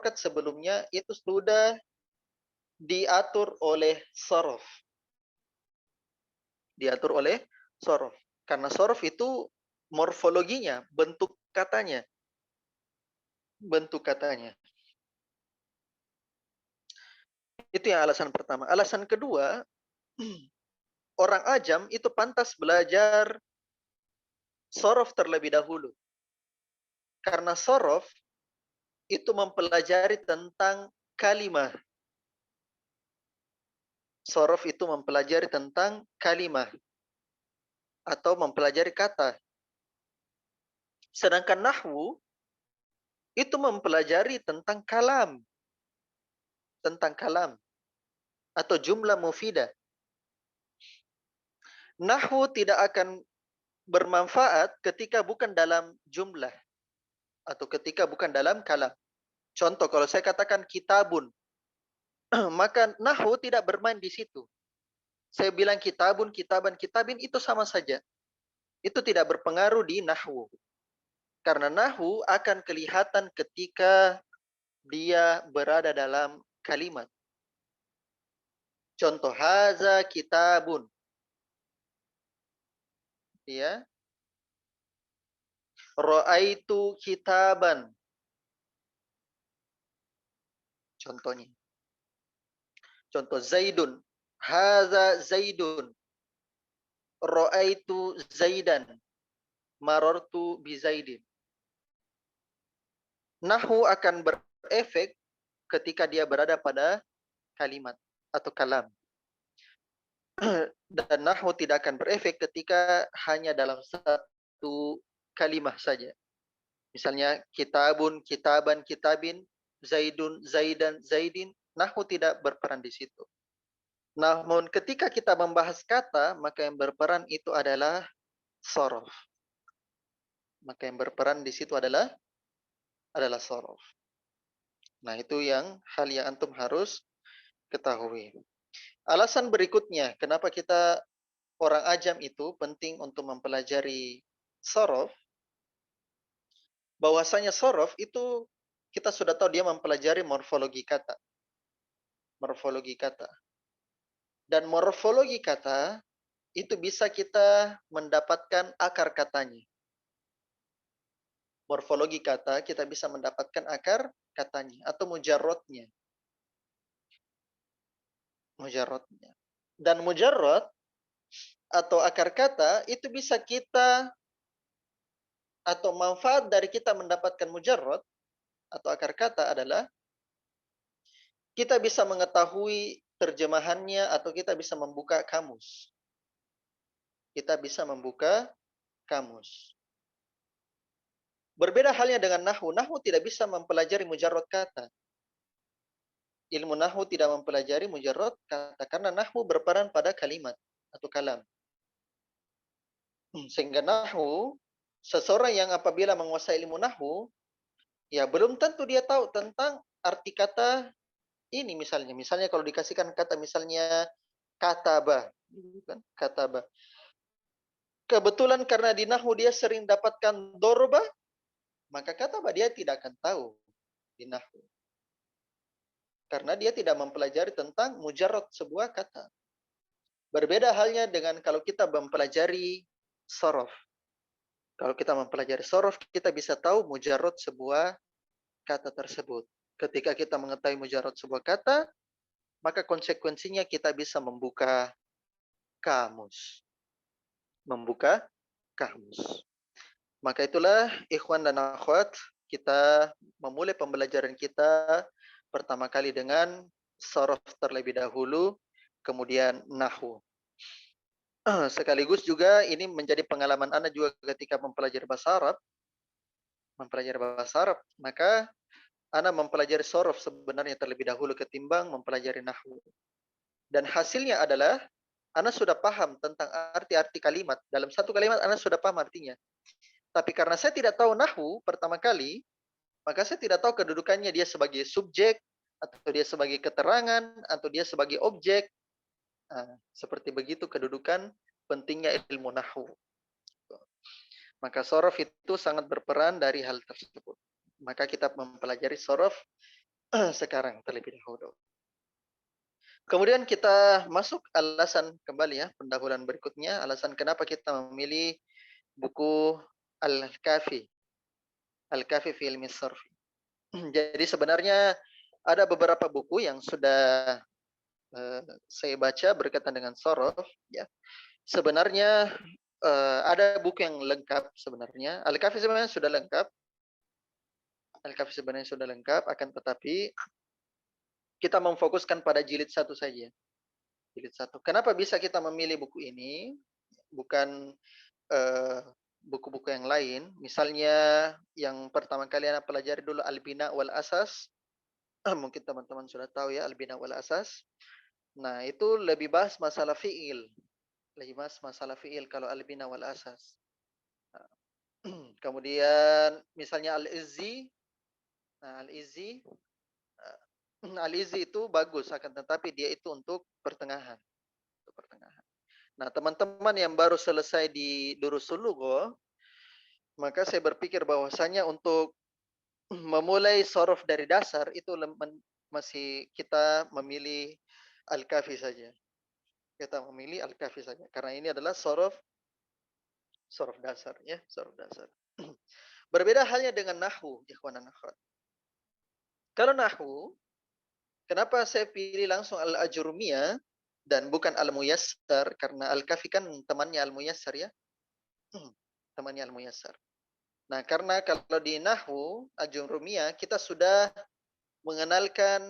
harokat sebelumnya itu sudah diatur oleh sorof. Diatur oleh sorof. Karena sorof itu morfologinya, bentuk katanya. Bentuk katanya. Itu yang alasan pertama. Alasan kedua, orang ajam itu pantas belajar sorof terlebih dahulu. Karena sorof itu mempelajari tentang kalimah. Sorof itu mempelajari tentang kalimah. Atau mempelajari kata. Sedangkan nahwu itu mempelajari tentang kalam. Tentang kalam. Atau jumlah mufidah. Nahwu tidak akan bermanfaat ketika bukan dalam jumlah. Atau ketika bukan dalam kalam. Contoh, kalau saya katakan kitabun. Maka nahwu tidak bermain di situ. Saya bilang kitabun, kitaban, kitabin itu sama saja. Itu tidak berpengaruh di nahwu. Karena nahwu akan kelihatan ketika dia berada dalam kalimat. Contoh, haza kitabun. Ya. Ra'aitu kitaban. Contohnya. Contoh Zaidun. Haza Zaidun. Ra'aitu Zaidan. Marartu bi Zaidin. Nahwu akan berefek ketika dia berada pada kalimat atau kalam. Dan nahwu tidak akan berefek ketika hanya dalam satu kalimah saja. Misalnya kitabun, kitaban, kitabin, zaidun, zaidan, zaidin, nahwu tidak berperan di situ. Namun ketika kita membahas kata, maka yang berperan itu adalah sorof. Maka yang berperan di situ adalah sorof. Nah, itu yang hal yang antum harus ketahui. Alasan berikutnya, kenapa kita orang ajam itu penting untuk mempelajari sorof, bahwasanya sorof itu kita sudah tahu dia mempelajari morfologi kata. Morfologi kata. Dan morfologi kata itu bisa kita mendapatkan akar katanya. Morfologi kata kita bisa mendapatkan akar katanya atau mujarrodnya. Mujarrodnya. Dan mujarrod atau akar kata itu bisa kita atau manfaat dari kita mendapatkan mujarrod atau akar kata adalah kita bisa mengetahui terjemahannya atau kita bisa membuka kamus. Kita bisa membuka kamus. Berbeda halnya dengan nahwu. Nahwu tidak bisa mempelajari mujarrad kata. Ilmu nahwu tidak mempelajari mujarrad kata karena nahwu berperan pada kalimat atau kalam. Sehingga nahwu, seseorang yang apabila menguasai ilmu nahwu, ya belum tentu dia tahu tentang arti kata ini misalnya. Misalnya kalau dikasihkan kata misalnya kataba, kan? Kataba. Kebetulan karena di nahwu dia sering dapatkan dorba, maka kataba dia tidak akan tahu di nahwu. Karena dia tidak mempelajari tentang mujarrad sebuah kata. Berbeda halnya dengan kalau kita mempelajari sorof. Kalau kita mempelajari sorof, kita bisa tahu mujarrad sebuah kata tersebut. Ketika kita mengetahui mujarrad sebuah kata, maka konsekuensinya kita bisa membuka kamus. Membuka kamus. Maka itulah ikhwan dan akhwat, kita memulai pembelajaran kita pertama kali dengan sorof terlebih dahulu, kemudian nahwu. Sekaligus juga ini menjadi pengalaman Anda juga ketika mempelajari bahasa Arab. Mempelajari bahasa Arab, maka Anda mempelajari sorof sebenarnya terlebih dahulu ketimbang mempelajari nahwu. Dan hasilnya adalah Anda sudah paham tentang arti-arti kalimat. Dalam satu kalimat Anda sudah paham artinya. Tapi karena saya tidak tahu nahwu pertama kali, maka saya tidak tahu kedudukannya dia sebagai subjek, atau dia sebagai keterangan, atau dia sebagai objek. Nah, seperti begitu kedudukan pentingnya ilmu nahwu. Maka sorof itu sangat berperan dari hal tersebut. Maka kita mempelajari sorof sekarang terlebih dahulu. Kemudian kita masuk alasan kembali ya, pendahuluan berikutnya, alasan kenapa kita memilih buku Al-Kafi, Al-Kafi fi Ilmi Sarf. Jadi sebenarnya ada beberapa buku yang sudah saya baca berkaitan dengan sorof. Ya, sebenarnya ada buku yang lengkap sebenarnya. Al-Kafi sebenarnya sudah lengkap. Al-Kafi sebenarnya sudah lengkap, akan tetapi kita memfokuskan pada jilid satu saja. Jilid satu. Kenapa bisa kita memilih buku ini? Bukan buku-buku yang lain. Misalnya yang pertama kali Anda pelajari dulu Al-Bina wal Asas. Mungkin teman-teman sudah tahu ya Al-Bina wal Asas. Nah, itu lebih bahas masalah fi'il. Lebih bahas masalah fi'il kalau Al-Bina wal Asas. Kemudian misalnya Al-Izzi. Nah, Al-Izzi Al-Izzi itu bagus, akan tetapi dia itu untuk pertengahan. Untuk pertengahan. Nah, teman-teman yang baru selesai di Durusul Lugha, maka saya berpikir bahwasanya untuk memulai sorof dari dasar itu masih kita memilih Al-Kafi saja. Kita memilih Al-Kafi saja. Karena ini adalah sorof dasar ya, sorof dasar. Berbeda halnya dengan nahwu, ikhwan dan akhwat. Kalau nahwu, kenapa saya pilih langsung Al-Ajurumiyah dan bukan Al-Muyassar? Karena Al-Kafi kan temannya Al-Muyassar ya. Temannya Al-Muyassar. Nah, karena kalau di nahwu Ajurumiyah kita sudah mengenalkan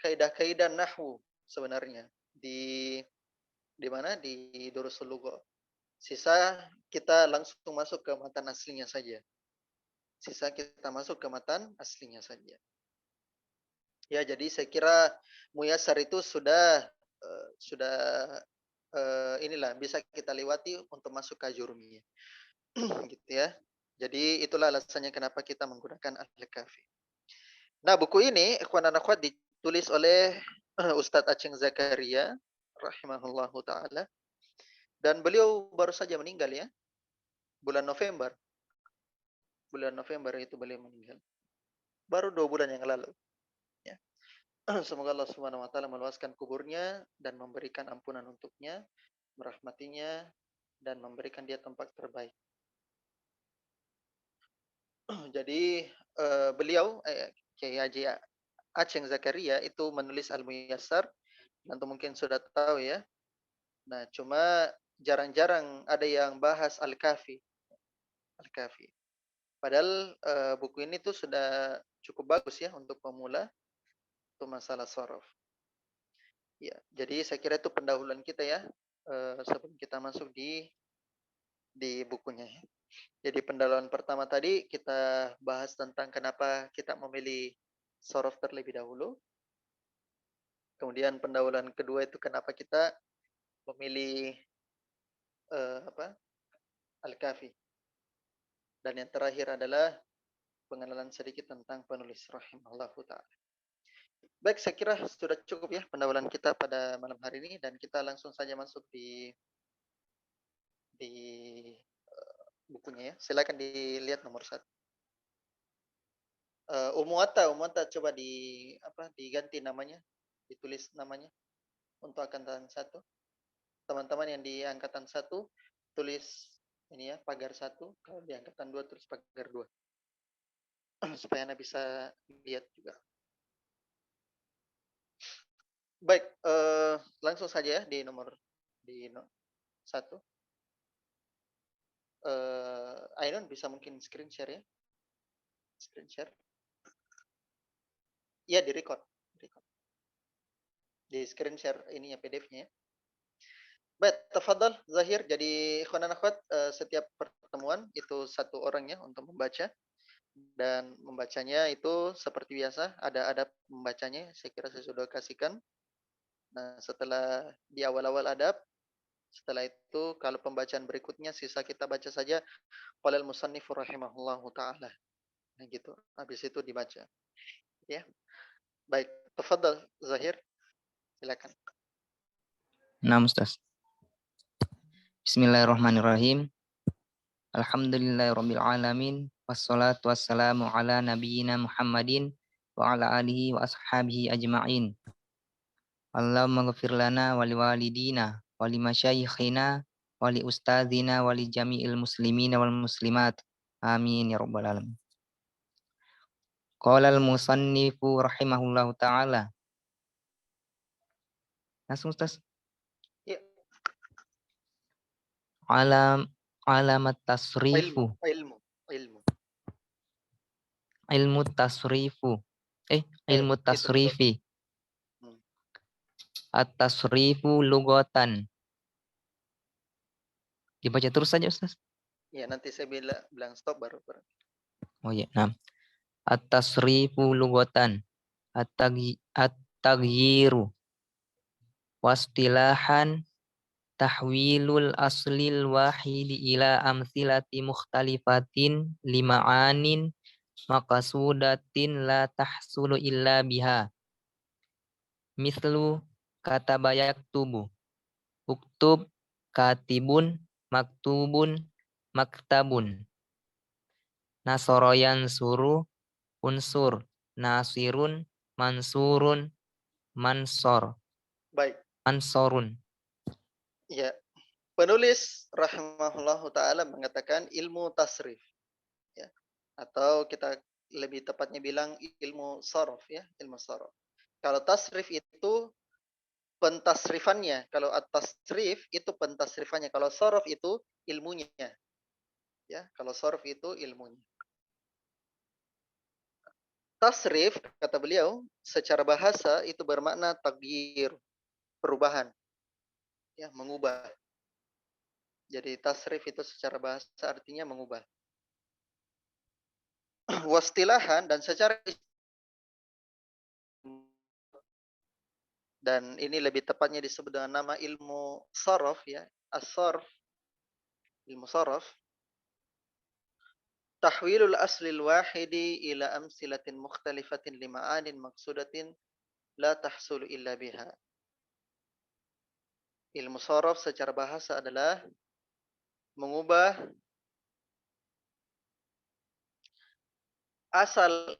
kaidah-kaidah nahwu sebenarnya di mana di Durusul Lugha. Sisa kita langsung masuk ke matan aslinya saja. Sisa kita masuk ke matan aslinya saja. Ya, jadi saya kira Muyassar itu sudah inilah bisa kita lewati untuk masuk ke Ajurumiyah. Gitu ya. Jadi itulah alasannya kenapa kita menggunakan Al-Kafi. Nah, buku ini ikhwan dan akhwat ditulis oleh Ustadz Aceng Zakaria rahimahullahu taala, dan beliau baru saja meninggal ya, bulan November. Bulan November itu beliau meninggal. Baru 2 bulan yang lalu. Ya. Semoga Allah Subhanahu wa taala meluaskan kuburnya dan memberikan ampunan untuknya, merahmatinya dan memberikan dia tempat terbaik. Jadi beliau Kiai Haji Aceng Zakaria itu menulis Al-Muyassar, nanti mungkin sudah tahu ya. Nah, cuma jarang-jarang ada yang bahas Al-Kafi. Al-Kafi. Padahal buku ini tuh sudah cukup bagus ya untuk pemula untuk masalah sorof. Ya, jadi saya kira itu pendahuluan kita ya sebelum kita masuk di bukunya. Jadi pendahuluan pertama tadi kita bahas tentang kenapa kita memilih sorof terlebih dahulu. Kemudian pendahuluan kedua itu kenapa kita memilih Al-Kafi. Dan yang terakhir adalah pengenalan sedikit tentang penulis rahimahullahu ta'ala. Baik, saya kira sudah cukup ya pendahuluan kita pada malam hari ini, dan kita langsung saja masuk di bukunya ya. Silakan dilihat nomor 1. Umuata coba diganti namanya, ditulis namanya untuk angkatan 1. Teman-teman yang di angkatan 1 tulis ini ya, pagar 1, kalau di angkatan 2 tulis pagar 2. Supaya Anda bisa lihat juga. Baik, langsung saja ya di nomor 1. Ainun bisa mungkin screen share ya. Screen share. Iya, di record. Di screen share ininya PDF-nya ya. Baik, tafadhal Zahir. Jadi ikhwan dan akhwat, setiap pertemuan itu 1 orang ya untuk membaca. Dan membacanya itu seperti biasa, ada adab membacanya, saya kira saya sudah kasihkan. Nah, setelah di awal-awal adab, setelah itu kalau pembacaan berikutnya sisa kita baca saja qalal musannifu rahimahullahu taala. Nah gitu. Habis itu dibaca. Ya. Baik, tafadhal Zahir. Silakan. Nah, Ustaz. Bismillahirrahmanirrahim. Alhamdulillahirabbil alamin, wassalatu wassalamu ala nabiyyina Muhammadin wa ala alihi wa ashabihi ajma'in. Allahumma ghfir lana wa liwalidina wa limasyayikhina wa li ustadzina wa li jami'il muslimina wal muslimat. Amin ya rabbal alamin. Qala al-musannifu rahimahullahu ta'ala. Langsung Ustaz. Ya, Alamat tasrifu. ilmu. Ilmu tasrifu. Ilmu Itu tasrifi. Hmm. At-tasrifu lugatan. Dibaca terus saja Ustaz. Ya, nanti saya bilang stop baru. Oh ya, nah. At-tasrifu lugatan. At-taghyiru. Wastilahan tahwilul aslil wahidi ila amthilati mukhtalifatin lima'anin maqasudatin la tahsulu illa biha. Mislu kataba yaktubu. Uktub katibun maktubun maktabun. Nasoroyan suru unsur nasirun mansurun mansor Baik. mansorun. Ya, penulis rahimahullahu taala mengatakan ilmu tasrif, ya. Atau kita lebih tepatnya bilang ilmu sarf, ya, ilmu sarf. Kalau tasrif itu pentasrifannya, kalau at-tasrif itu pentasrifannya, kalau sarf itu ilmunya, ya. Kalau sarf itu ilmunya. Tasrif, kata beliau, secara bahasa itu bermakna taghyir, perubahan, ya, mengubah. Jadi tasrif itu secara bahasa artinya mengubah. Wastilahan dan secara dan ini lebih tepatnya disebut dengan nama ilmu saraf, ya, as-sarf, ilmu saraf. Tahwilul aslil wahidi ila amsilatin mukhtalifatin lima'anin maksudatin la tahsulu illa biha. Ilmu saraf secara bahasa adalah mengubah asal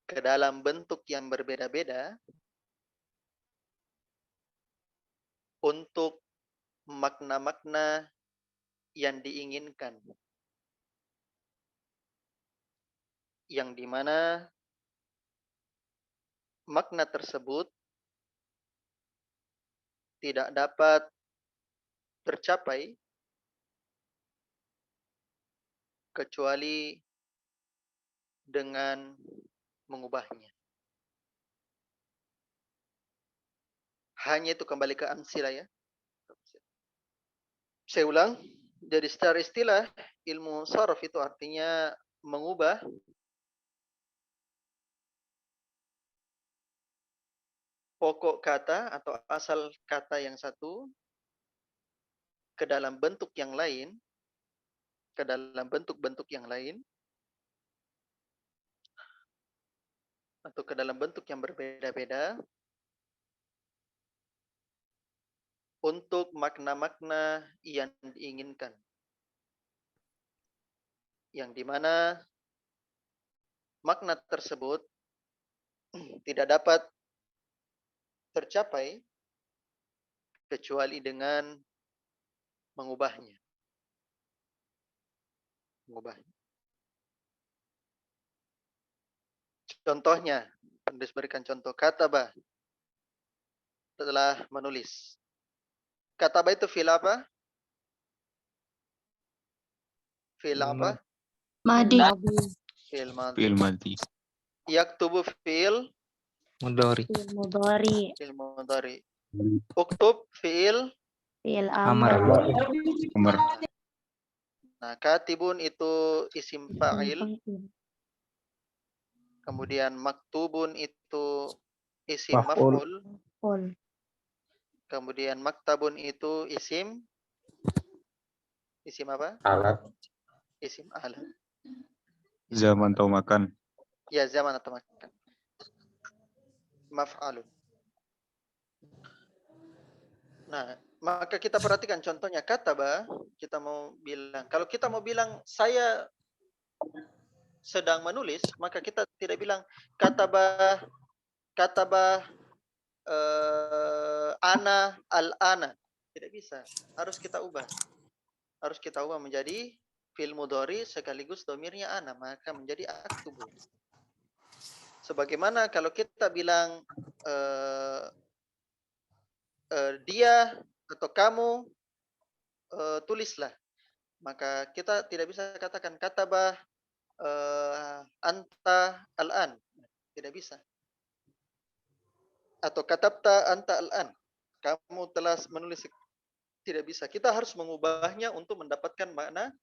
ke dalam bentuk yang berbeda-beda untuk makna-makna yang diinginkan, yang dimana makna tersebut tidak dapat tercapai kecuali dengan mengubahnya. Hanya itu kembali ke amsilah, ya. Saya ulang. Jadi secara istilah ilmu saraf itu artinya mengubah pokok kata atau asal kata yang satu ke dalam bentuk yang lain, ke dalam bentuk-bentuk yang lain, atau ke dalam bentuk yang berbeda-beda untuk makna-makna yang diinginkan, yang dimana makna tersebut tidak dapat tercapai kecuali dengan mengubahnya. Contohnya, penulis berikan contoh kataba, telah menulis. Kataba itu fi'il apa? Fi'il apa? Madi. Fi'il madhi. Fi'il madhi. Yaktubu fi'il Mudhari. Mudhari. fi'il mudhari. Uktub fi'il Fi'il Amar. amr. Nah, katibun itu isim fa'il. Kemudian maktubun itu isim maf'ul. Kemudian maktabun itu isim apa? Alat. Isim alat. Zaman atau makan. Ya, zaman atau makan. Maf'alun. Nah, maka kita perhatikan contohnya kataba, kita mau bilang, kalau kita mau bilang saya sedang menulis, maka kita tidak bilang katabah ana al-ana. Tidak bisa. Harus kita ubah. Harus kita ubah menjadi fi'il mudhari sekaligus domirnya ana, maka menjadi aktubu. Sebagaimana kalau kita bilang dia atau kamu tulislah, maka kita tidak bisa katakan katabah anta al-an. Tidak bisa. Atau katabta anta al-an. Kamu telah menulis. Tidak bisa. Kita harus mengubahnya untuk mendapatkan makna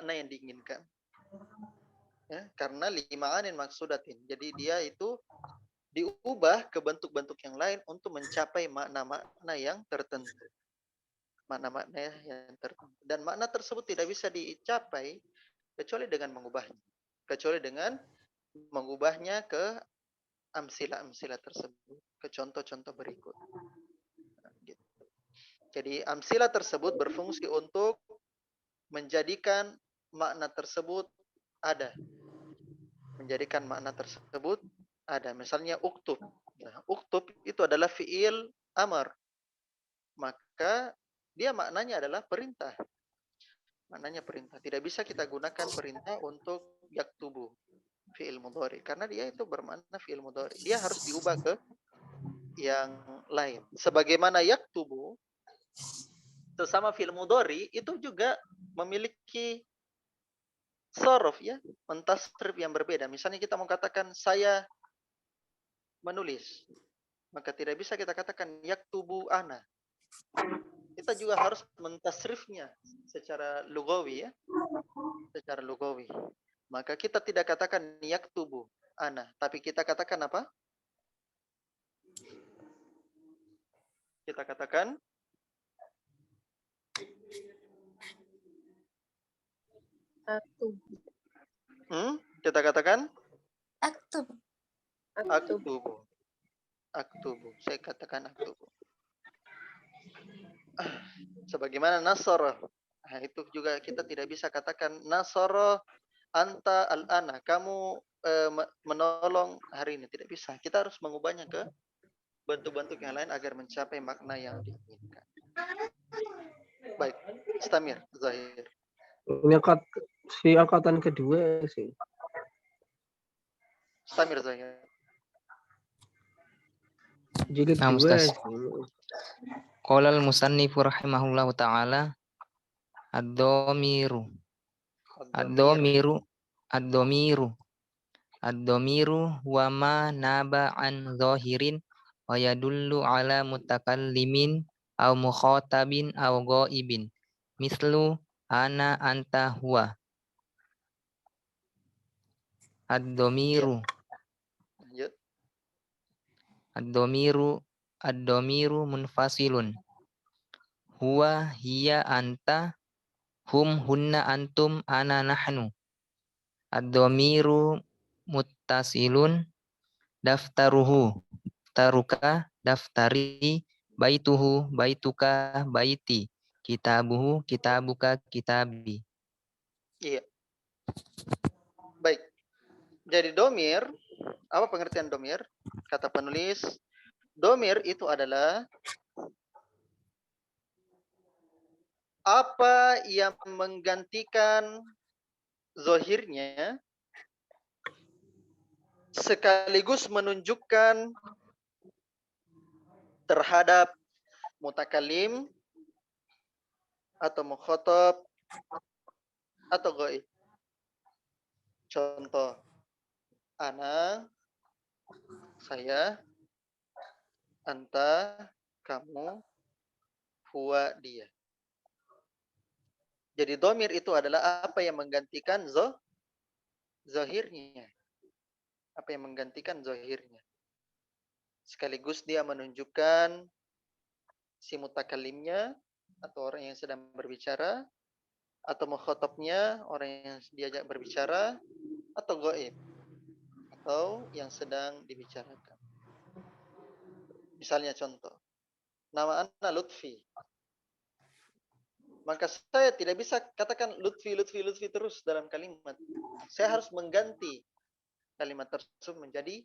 yang diinginkan. Ya, karena lima'anin maksudatin. Jadi dia itu diubah ke bentuk-bentuk yang lain untuk mencapai makna-makna yang tertentu. Makna-makna yang tertentu. Dan makna tersebut tidak bisa dicapai kecuali dengan mengubahnya. Kecuali dengan mengubahnya ke amsilah-amsilah tersebut. Ke contoh-contoh berikut. Jadi amsilah tersebut berfungsi untuk menjadikan makna tersebut ada. Menjadikan makna tersebut ada. Misalnya uktub. Nah, uktub itu adalah fi'il amar. Maka dia maknanya adalah perintah. Maknanya perintah. Tidak bisa kita gunakan perintah untuk yaktubu. Fi'il mudhari. Karena dia itu bermakna fi'il mudhari. Dia harus diubah ke yang lain. Sebagaimana yaktubu, sesama fi'il mudhari itu juga memiliki sorof, ya, mentasrif yang berbeda. Misalnya kita mau katakan saya menulis, maka tidak bisa kita katakan yaktubu ana. Kita juga harus mentasrifnya secara lugawi, ya, secara lugawi. Maka kita tidak katakan yaktubu ana, tapi kita katakan apa? Kita katakan Aktub. Kita katakan Aktub. aktubu. Aktubu. Saya katakan aktubu. Sebagaimana nasara. Nah, itu juga kita tidak bisa katakan nasara anta al-ana. Kamu menolong hari ini. Tidak bisa. Kita harus mengubahnya ke bentuk-bentuk yang lain agar mencapai makna yang diinginkan. Baik. Istamir, Zahir. Ini angkatan kedua sih. Istamir, Zahir. Jilid Nah, 2 Ustaz. sih. Qala al-musannifu rahimahullahu ta'ala ad-dhamiru wa ma naba an zahirin wa yadullu ala mutakallimin aw mukhatabin aw ghaibin mislu ana anta huwa. Ad-dhamiru Lanjut. ad-dhamiru munfasilun huwa hiya anta hum hunna antum ana nahnu. Ad-dhamiru muttasilun daftaruhu taruka daftari baituhu baituka baiti kitabuhu kitabuka kitabi. Iya. Baik. Jadi domir, apa pengertian domir? Kata penulis, domir itu adalah apa yang menggantikan zahirnya sekaligus menunjukkan terhadap mutakalim atau mukhatab atau ghaib. Contoh, ana, saya, anta, kamu, huwa, dia. Jadi domir itu adalah apa yang menggantikan zahirnya. Apa yang menggantikan zahirnya. Sekaligus dia menunjukkan si mutakalimnya atau orang yang sedang berbicara, atau mukhatabnya orang yang diajak berbicara, atau ghaib atau yang sedang dibicarakan. Misalnya contoh, nama ana Lutfi. maka saya tidak bisa katakan Lutfi terus dalam kalimat. Saya harus mengganti kalimat tersebut menjadi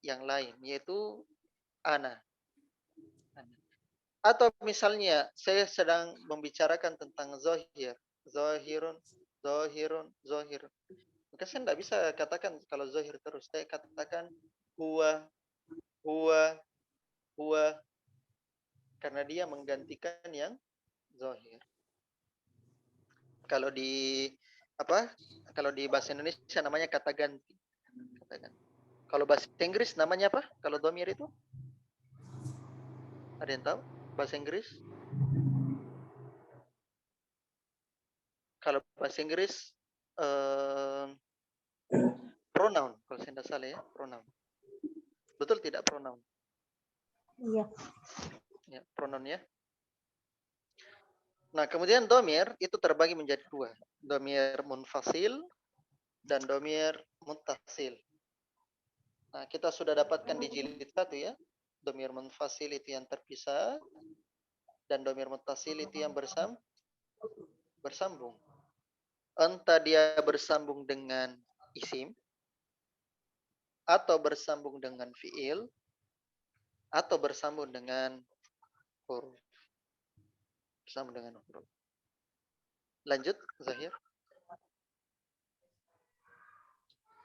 yang lain, yaitu ana. Atau misalnya saya sedang membicarakan tentang zahir, zahirun. Maka saya tidak bisa katakan kalau zahir terus. Saya katakan huwa, karena dia menggantikan yang zahir. Kalau di Kalau di bahasa Indonesia namanya kata ganti. Kalau bahasa Inggris namanya apa? Kalau dhamir itu? Ada yang tahu? Bahasa Inggris? Kalau bahasa Inggris pronoun, kalau saya tidak salah ya, pronoun. Betul tidak pronoun? Iya. Ya, pronoun ya. Nah, kemudian dhamir itu terbagi menjadi dua. Dhamir munfasil dan dhamir muttasil. Nah, kita sudah dapatkan di jilid 1 ya. Dhamir munfasil itu yang terpisah dan dhamir muttasil itu yang bersambung. Entah dia bersambung dengan isim atau bersambung dengan fiil atau bersambung dengan huruf. Lanjut, Zahir.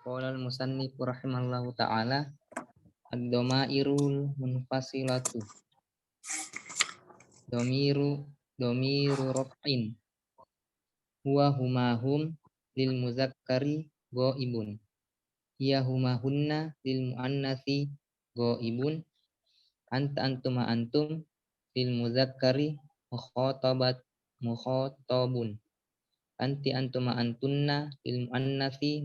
Qala al-musannif rahimallahu ta'ala ad-dhamairul munfasilatu dhamiru raf'in huwa humahum lil muzakkari ghaibun hiya humahunna lil muannatsi ghaibun anta antuma antum lil muzakkari mukhatabun anti antuma antunna lil muannatsi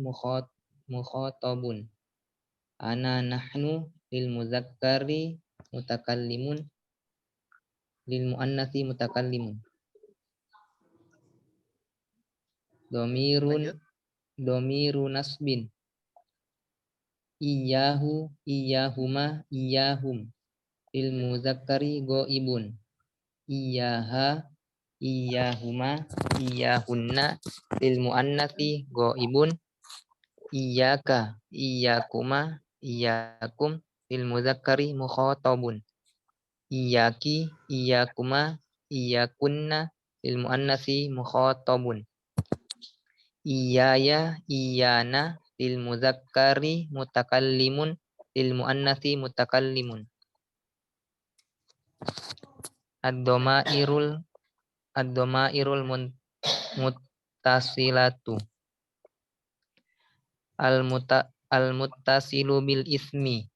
mukhatabun ana nahnu lil muzakkari mutakallimun lil muannatsi mutakallimun domiru nasbin iyahu iyahuma iyahum lil muzakkari ghaibun iyaha iyahuma iyahunna lil muannatsi ghaibun iyyaka iyyakuma iyyakum lil muzakkari mukhatabun iyyaki iyyakuma iyyakunna lil muannatsi mukhatabun iyaya iyana lil muzakkari mutakallimun lil muannatsi mutakallimun ad-dhamairul muttasilatu al-muttasilu bil ismi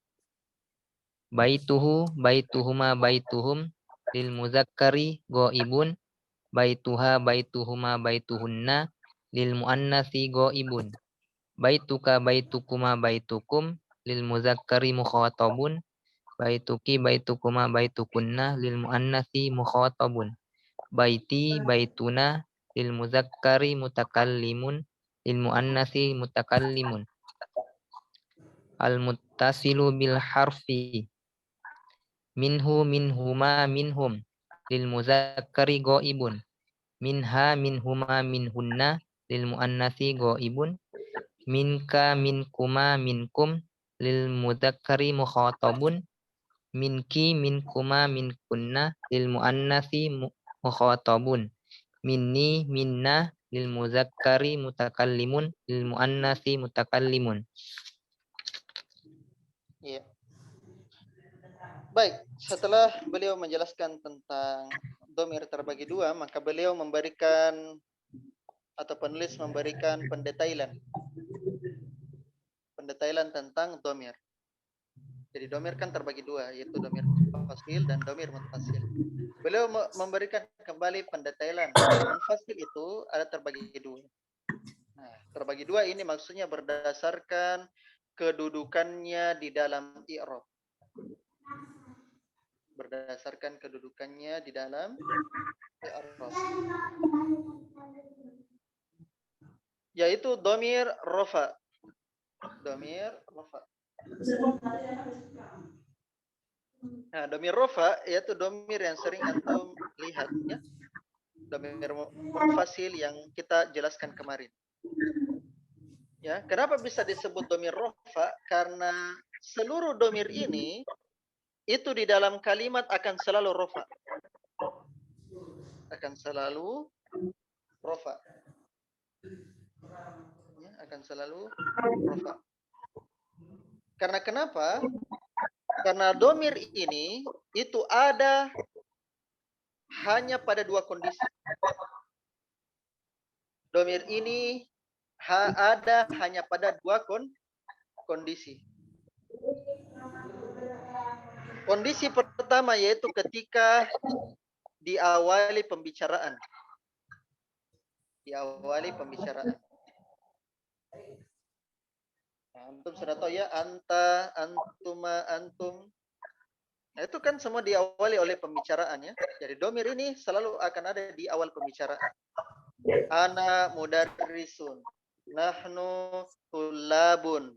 baituhu baituhuma baituhum lil muzakkari ghaibun baituha baituhuma baituhunna lil muannatsi ghaibun baituka baitukuma baitukum lil muzakkari mukhatabun baituki baitukuma baitukunna lil muannatsi mukhatabun baiti baituna lil muzakkari mutakallimun lil muannatsi mutakallimun al muttasilu bil harfi minhu minhuma minhum lil muzakkari ghaibun minha minhuma minhunna lil muannatsi ghaibun minka minkuma minkum lil mudzakkari mukhatabun minki minkuma minkunna lil muannatsi mukhatabun minni minna lil muzakkari mutakallimun lil muannatsi mutakallimun. Iya. Baik, setelah beliau menjelaskan tentang dhamir terbagi dua, maka beliau memberikan atau penulis memberikan pendetailan tentang dhamir. Jadi dhamir kan terbagi dua, yaitu dhamir munfasil dan dhamir muttasil. Beliau memberikan kembali pendetailan. Dhamir munfasil itu ada terbagi dua. Nah, terbagi dua ini maksudnya berdasarkan kedudukannya di dalam i'rab. Berdasarkan kedudukannya di dalam i'rab. Yaitu dhamir rafa. Dhamir rafa. Nah, dhamir rafa yaitu dhamir yang sering antum lihat ya. Domir munfasil yang kita jelaskan kemarin. Ya, kenapa bisa disebut domir rofa? Karena seluruh domir ini itu di dalam kalimat akan selalu rofa. Akan selalu rofa. Ya, akan selalu rofa. Karena kenapa? Karena domir ini itu ada hanya pada dua kondisi. Domir ini ada hanya pada dua kondisi. Kondisi pertama yaitu ketika diawali pembicaraan. Diawali pembicaraan. Nah, antum sudah tahu ya, anta, antuma, antum. Nah, itu kan semua diawali oleh pembicaraan ya. Jadi domir ini selalu akan ada di awal pembicaraan. Ana mudarrisun, nahnu tulabun,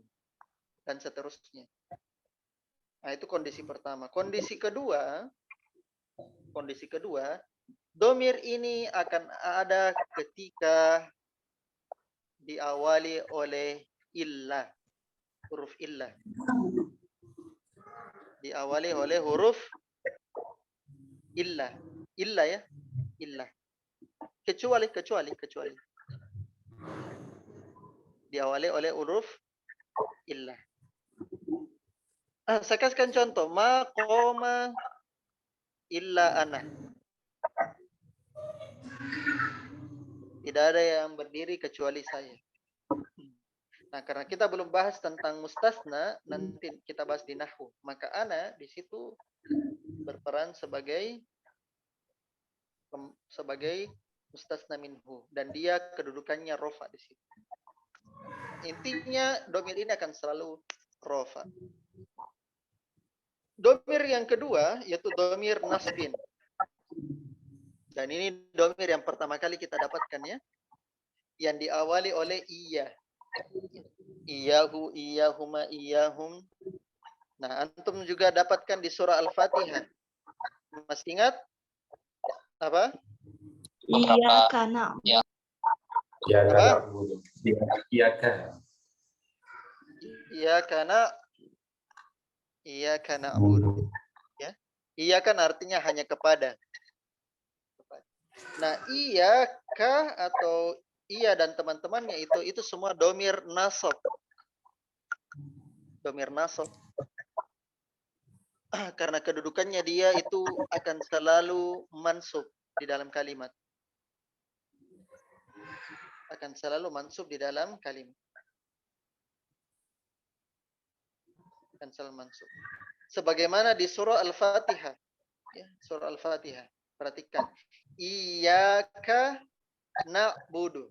dan seterusnya. Nah, itu kondisi pertama. Kondisi kedua, domir ini akan ada ketika diawali oleh illah, huruf illah. Diawali oleh huruf illah. Illah ya, illah. Kecuali. Diawali oleh huruf illah. Saya kasihkan contoh. Ma qoma illa ana. Tidak ada yang berdiri kecuali saya. Nah, karena kita belum bahas tentang mustasna, nanti kita bahas di nahwu. Maka ana di situ berperan sebagai mustasna minhu, dan dia kedudukannya rofa di situ. Intinya domir ini akan selalu rofa. Domir yang kedua yaitu domir nasbin. Dan ini domir yang pertama kali kita dapatkan ya, yang diawali oleh iya. Iyahu, iyahuma, iyahum. Nah, antum juga dapatkan di surah Al-Fatihah. Masih ingat? Apa? Iya karena Iya karena na'budu. Ya. Iya kan artinya hanya kepada. Nah, iyaka atau iya dan teman-temannya itu semua domir nasab. Domir nasab. Karena kedudukannya dia itu akan selalu mansub di dalam kalimat. Akan selalu mansub di dalam kalimat. Akan selalu mansub. Sebagaimana di surah Al-Fatihah. Ya, surah Al-Fatihah. Perhatikan. Iyyaka na'budu.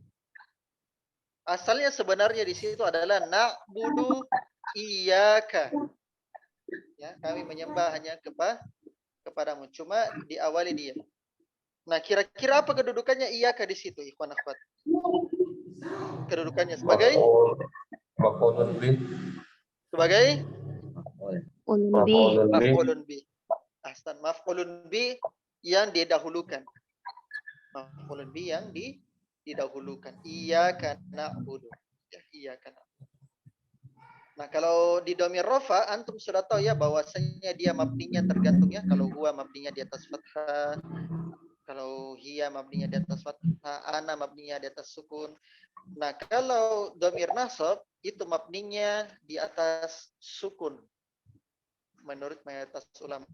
Asalnya sebenarnya di situ adalah na'budu iyyaka. Ya, kami menyembah hanya kepadamu. Cuma diawali dia. Nah, kira-kira apa kedudukannya iyyaka di situ, ikhwan akhwat? Kedudukannya sebagai maf'ulun bi. Ahsan, maf'ulun bi yang didahulukan. Maf'ulun bi yang didahulukan. Iyyaka na'budu. Ya, iyyaka na'budu. Nah, kalau di domir rofa, antum sudah tahu ya bahwasanya dia mabninya tergantung ya. Kalau huwa mabninya di atas fathah, kalau hiya mabninya di atas fathah, ana mabninya di atas sukun. Nah, kalau domir nasab itu mabninya di atas sukun. Menurut mayoritas ulama.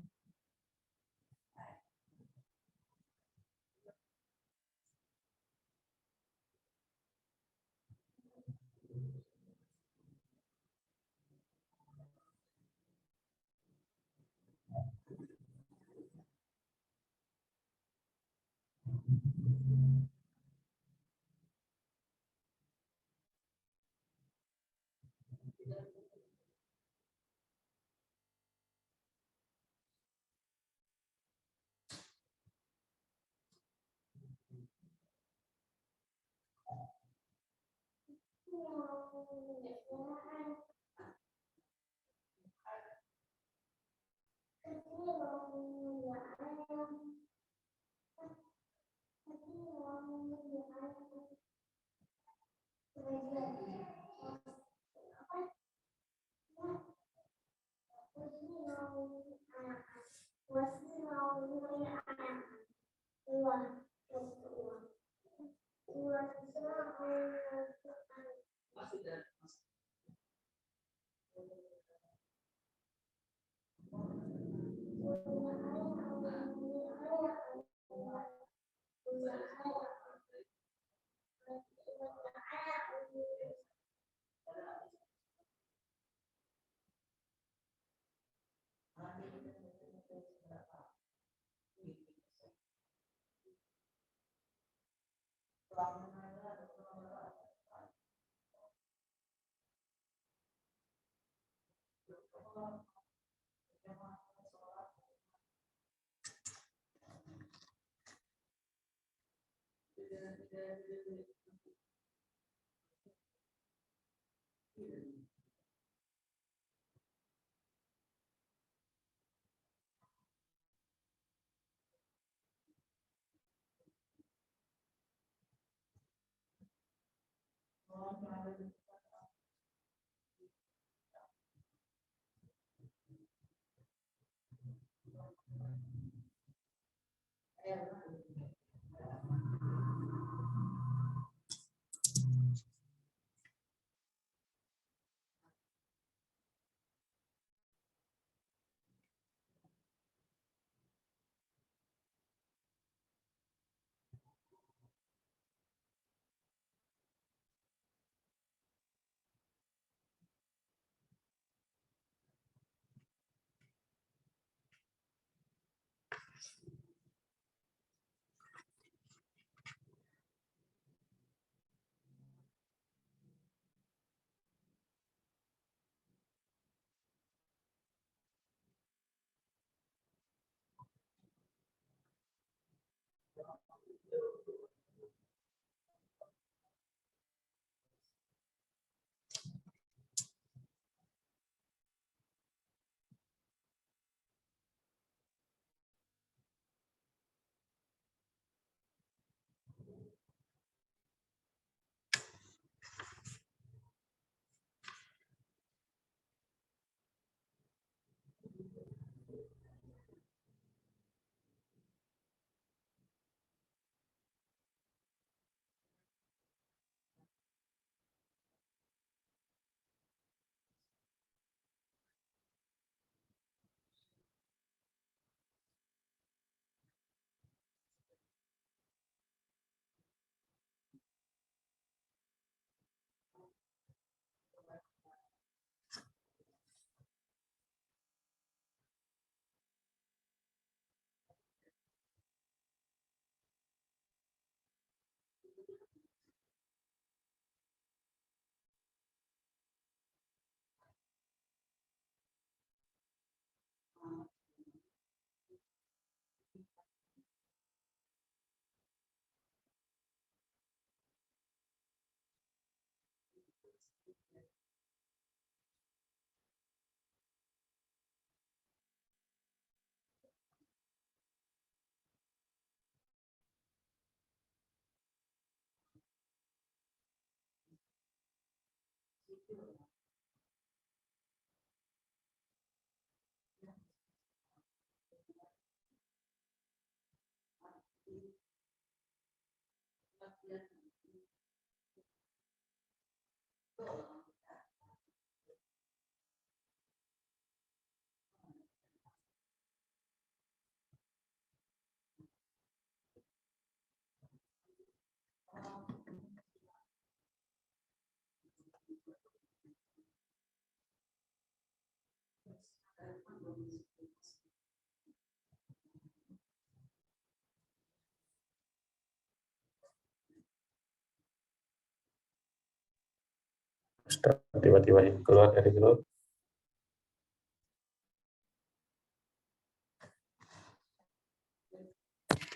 Ustaz tiba-tiba keluar dari grup.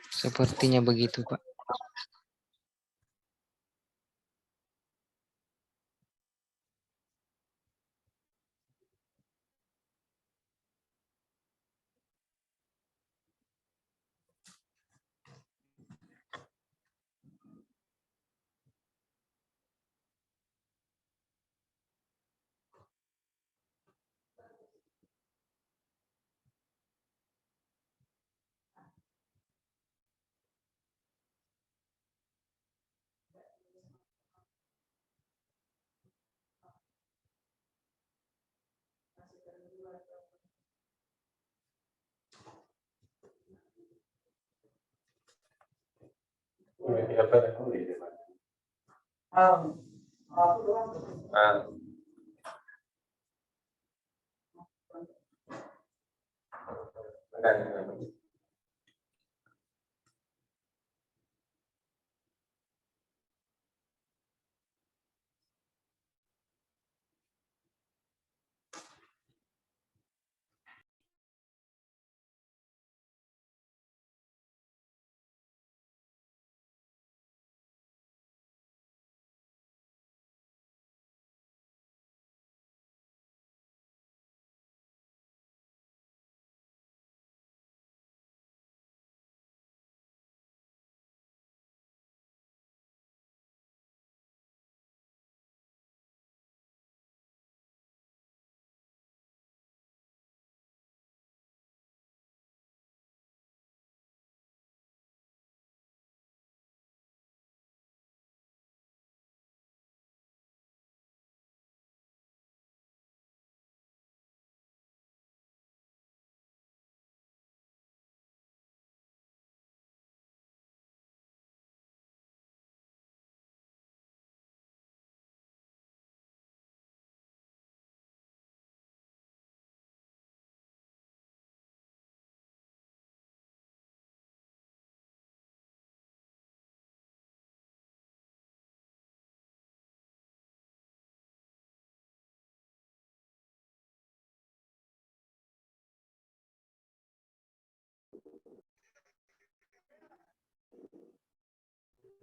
Sepertinya begitu, Pak.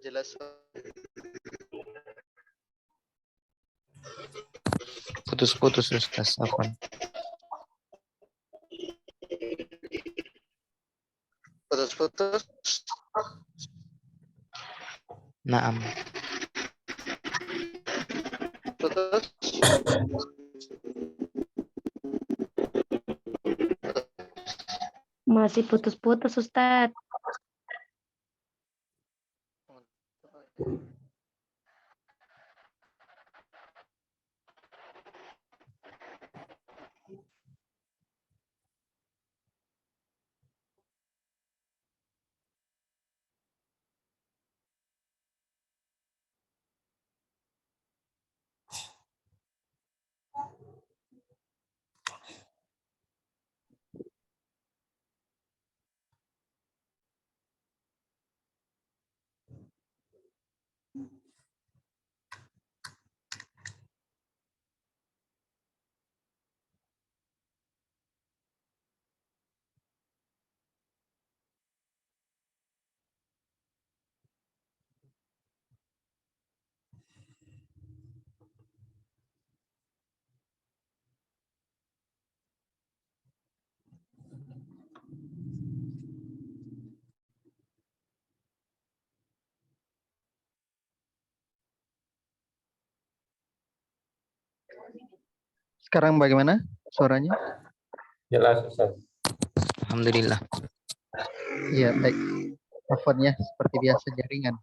Jelas. Putus-putus Ustaz, afwan. Putus-putus. Naam. Putus. Masih putus-putus, Ustadz. Sekarang bagaimana suaranya? Jelas, Ustaz. Alhamdulillah. Iya, baik. Afwan ya, seperti biasa jaringan.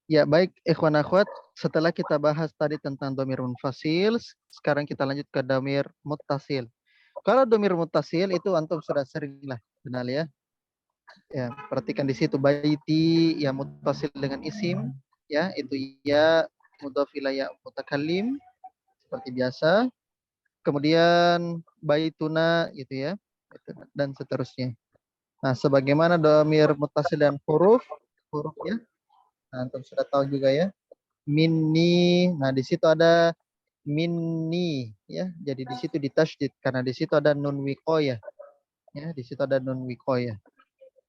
Ya, baik ikhwan akhwat, setelah kita bahas tadi tentang domir munfasil, sekarang kita lanjut ke domir muttasil. Kalau domir muttasil itu antum sudah sering lah kenal ya. Ya, perhatikan di situ baiti ya muttasil dengan isim ya, itu ya mudhaf ilaih mutakallim seperti biasa. Kemudian baituna gitu ya, dan seterusnya. Nah, sebagaimana domir muttasil dan huruf ya. Nah, antum sudah tahu juga ya. Minni. Nah, di situ ada minni ya. Jadi di situ ditasydid karena di situ ada nun wiqayah. Ya, di situ ada nun wiqayah.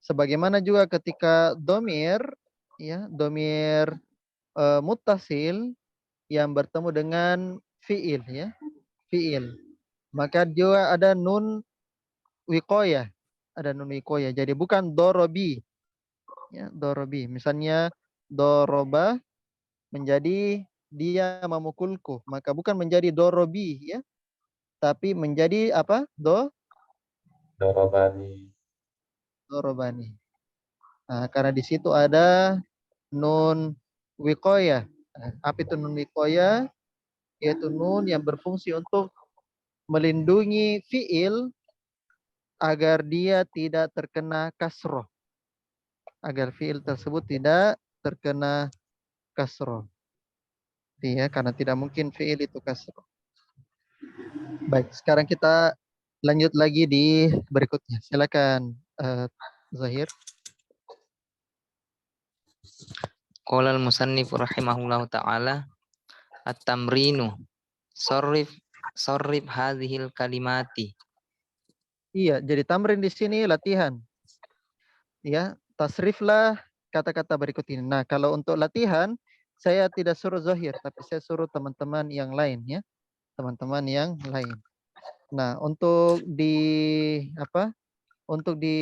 Sebagaimana juga ketika domir ya, domir muttasil yang bertemu dengan fiil ya. Fiil. Maka juga ada nun wiqayah. Ada nun wiqayah. Jadi bukan dorobi. Ya, dorobi. Misalnya doroba menjadi dia memukulku, maka bukan menjadi dorobi ya, tapi menjadi apa? Dorobani. Dorobani. Nah, karena di situ ada nun wiqayah. Nah, apa itu nun wiqayah? Yaitu nun yang berfungsi untuk melindungi fiil agar dia tidak terkena kasroh. agar fiil tersebut tidak terkena kasroh. Ya, karena tidak mungkin fiil itu kasroh. Baik, sekarang kita lanjut lagi di berikutnya. Silakan Zahir. Qala al-musannif rahimahullahu ta'ala at-tamrinu sarrif hadhil kalimati. Iya, jadi tamrin di sini latihan. Ya, tasriflah kata-kata berikut ini. Nah, kalau untuk latihan saya tidak suruh Zahir, tapi saya suruh teman-teman yang lain ya. Teman-teman yang lain. Nah, untuk di Untuk di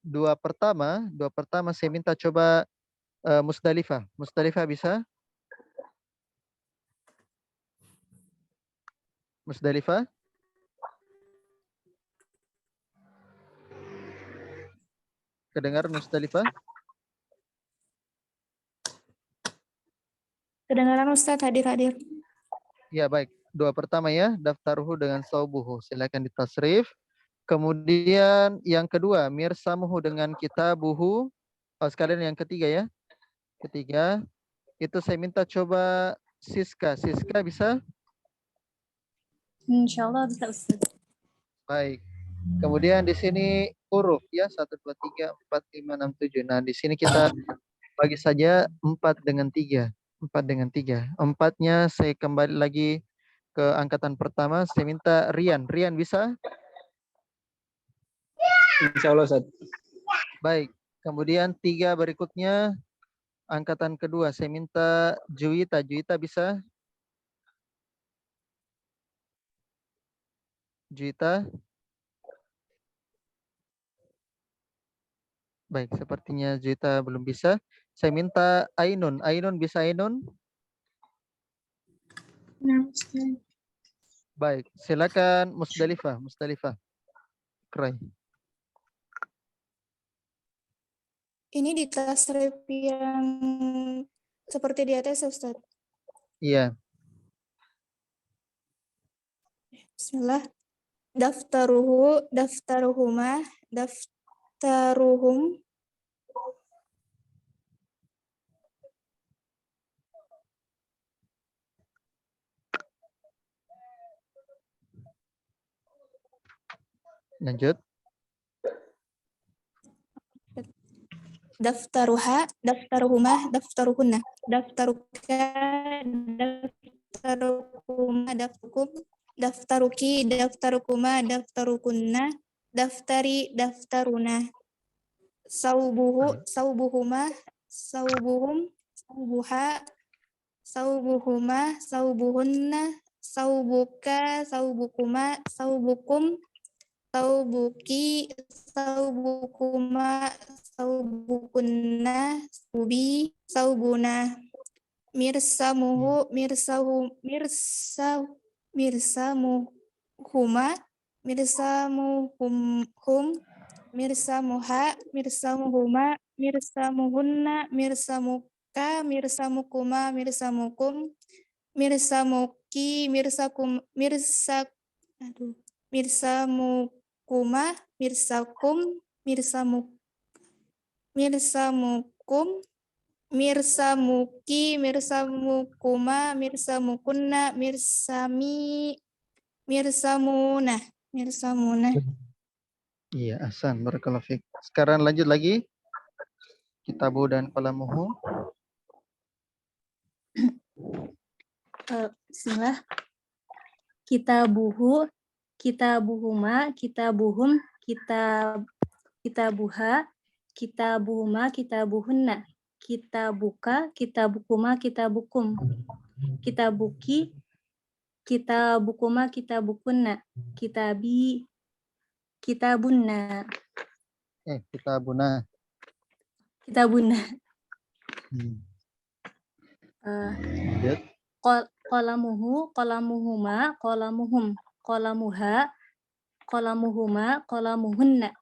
dua pertama saya minta coba Musdalifah. Musdalifah bisa? Musdalifah? Kedengar Musdalifah? Kedengaran Ustadz, hadir. Ya, baik. Dua pertama ya, daftaruhu dengan saubuhu. Silakan ditasrif. Kemudian yang kedua, mirsamuhu dengan kitabuhu. Oh, sekalian yang ketiga ya. Ketiga, itu saya minta coba Siska. Siska bisa? Insyaallah bisa Ustadz. Baik. Kemudian di sini huruf ya 1 2 3 4 5 6 7. Nah, di sini kita bagi saja 4 dengan 3. 4 dengan 3. Empatnya saya kembali lagi ke angkatan pertama. Saya minta Rian. Rian bisa? Insya Allah Ustaz. Baik. Kemudian 3 berikutnya angkatan kedua. Saya minta Juwita. Juwita bisa? Juwita? Baik, sepertinya Juwita belum bisa. Saya minta Ainun. Ainun bisa Ainun? Baik, silakan Musdalifah. Musdalifah. Keren. Ini di tasrif yang seperti di atas Ustadz. Iya. Bismillah. Daftaruhuma, daftaruhum, Lanjut. daftaruha, daftaruhuma, daftaruhunna, daftaruka, daftaruhuma, daftarukum, daftaruki, daftarukuma, daftarukunna, daftari, daftaruna, saubuhuma, saubuhum, saubuha, saubuhuma, saubuhunna, saubuka, saubukuma, saubukum, saubuki, saubukuma, saubukunna, saubi, saubuna, mirsamuhu, mirsamuhuma, mirsamuhum, mirsamuha, mirsamuhuma, mirsamuhunna, mirsamuka, mirsamukuma, mirsamukum, mirsamuki, mirsamukuma, mirsakum, mirsamukum, mirsamuki, mirsamukuma, mirsamukunna, mirsamuna. Iya, ahsan. Barakallahu fiik. Sekarang lanjut lagi. Kitabu dan qalamuhu. Bismillah. Kitabuhu, kitabuhuma, kitabuhum, kitabuha, kitabuhuma, kitabuhunna, kitabuka, kitabukuma, kitabukum, kitabuki, kitabukuma, kitabukunna, kitabi, kitabunna, Kitabuna. kitabunna. Lanjut. Qalamuhu, qalamuhuma, qalamuhum, qalamuha, qalamuhuma, qalamuhunna,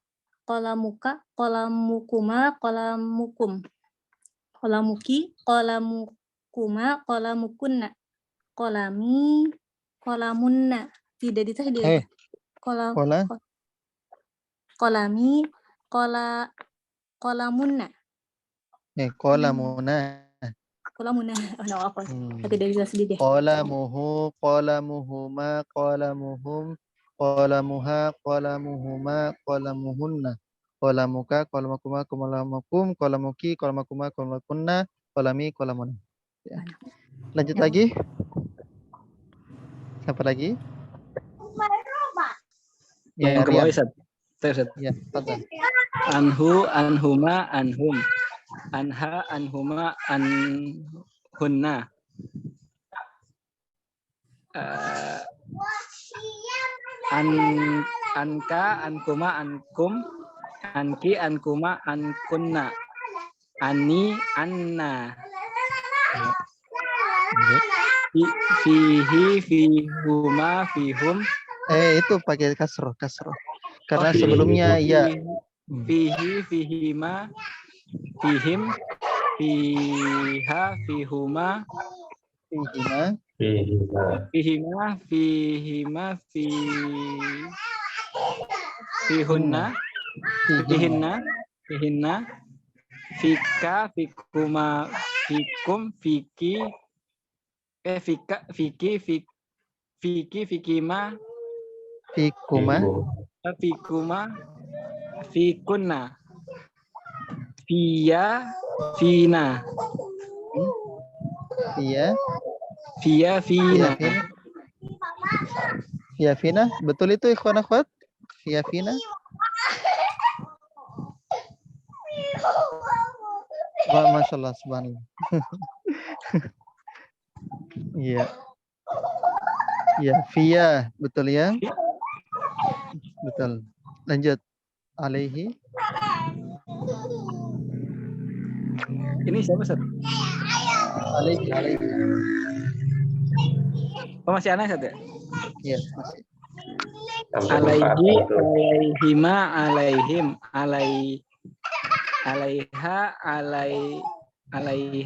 qalamuka, qalamukuma, qalamukum, qalamuki, qalamukuma, qalamukunna, qalami, qalamunna. Tidak ditahdid. Qala. Qalami, qalamunna, Qalamuna. Qalamuna. Oh, no, apa? Hmm. Agak dari sedih deh. Qalamuhu, qalamuhuma, qalamuhum, qalamuha, qalamuhuma, qalamuhunna, qalamuka, qalamakuma, qalamukum, qalamuki, qalamakuma, qalamukunna, qalami, qalamuna. Ya. Lanjut Ya. lagi. Siapa lagi? Ya, Yang ke bawah Rian. Ustaz. Ustaz. Ya, fadhal. Anhu, anhuma, anhum. Anha, anhuma, anhunna. Anka, ankuma, ankum. Anki, ankuma, ankunna. Ani, anna. Fihi, fihuma, fihum. Itu pakai kasroh. Karena Oh, sebelumnya ya. Fihi, fihima, fihim, fiha, fihuma, Fihima, fihima, fihunna, fihinna, fika, fikuma, fikum, fiki, fikima, fikuma, fikuma, fikunna, fiya, fina, Fia, fina, Fina. Betul itu ikhwan akhwat? Fina. Wah, Masya Allah, subhanallah. Iya. Ya, Fia, betul ya? Betul. Lanjut. Alaihi. Ini siapa, Ustaz? Alaihi. Oh, masih aneh, Ustaz ya? Iya, masih. Alaihi, alaihima, alaihim, alaiha, alaiha,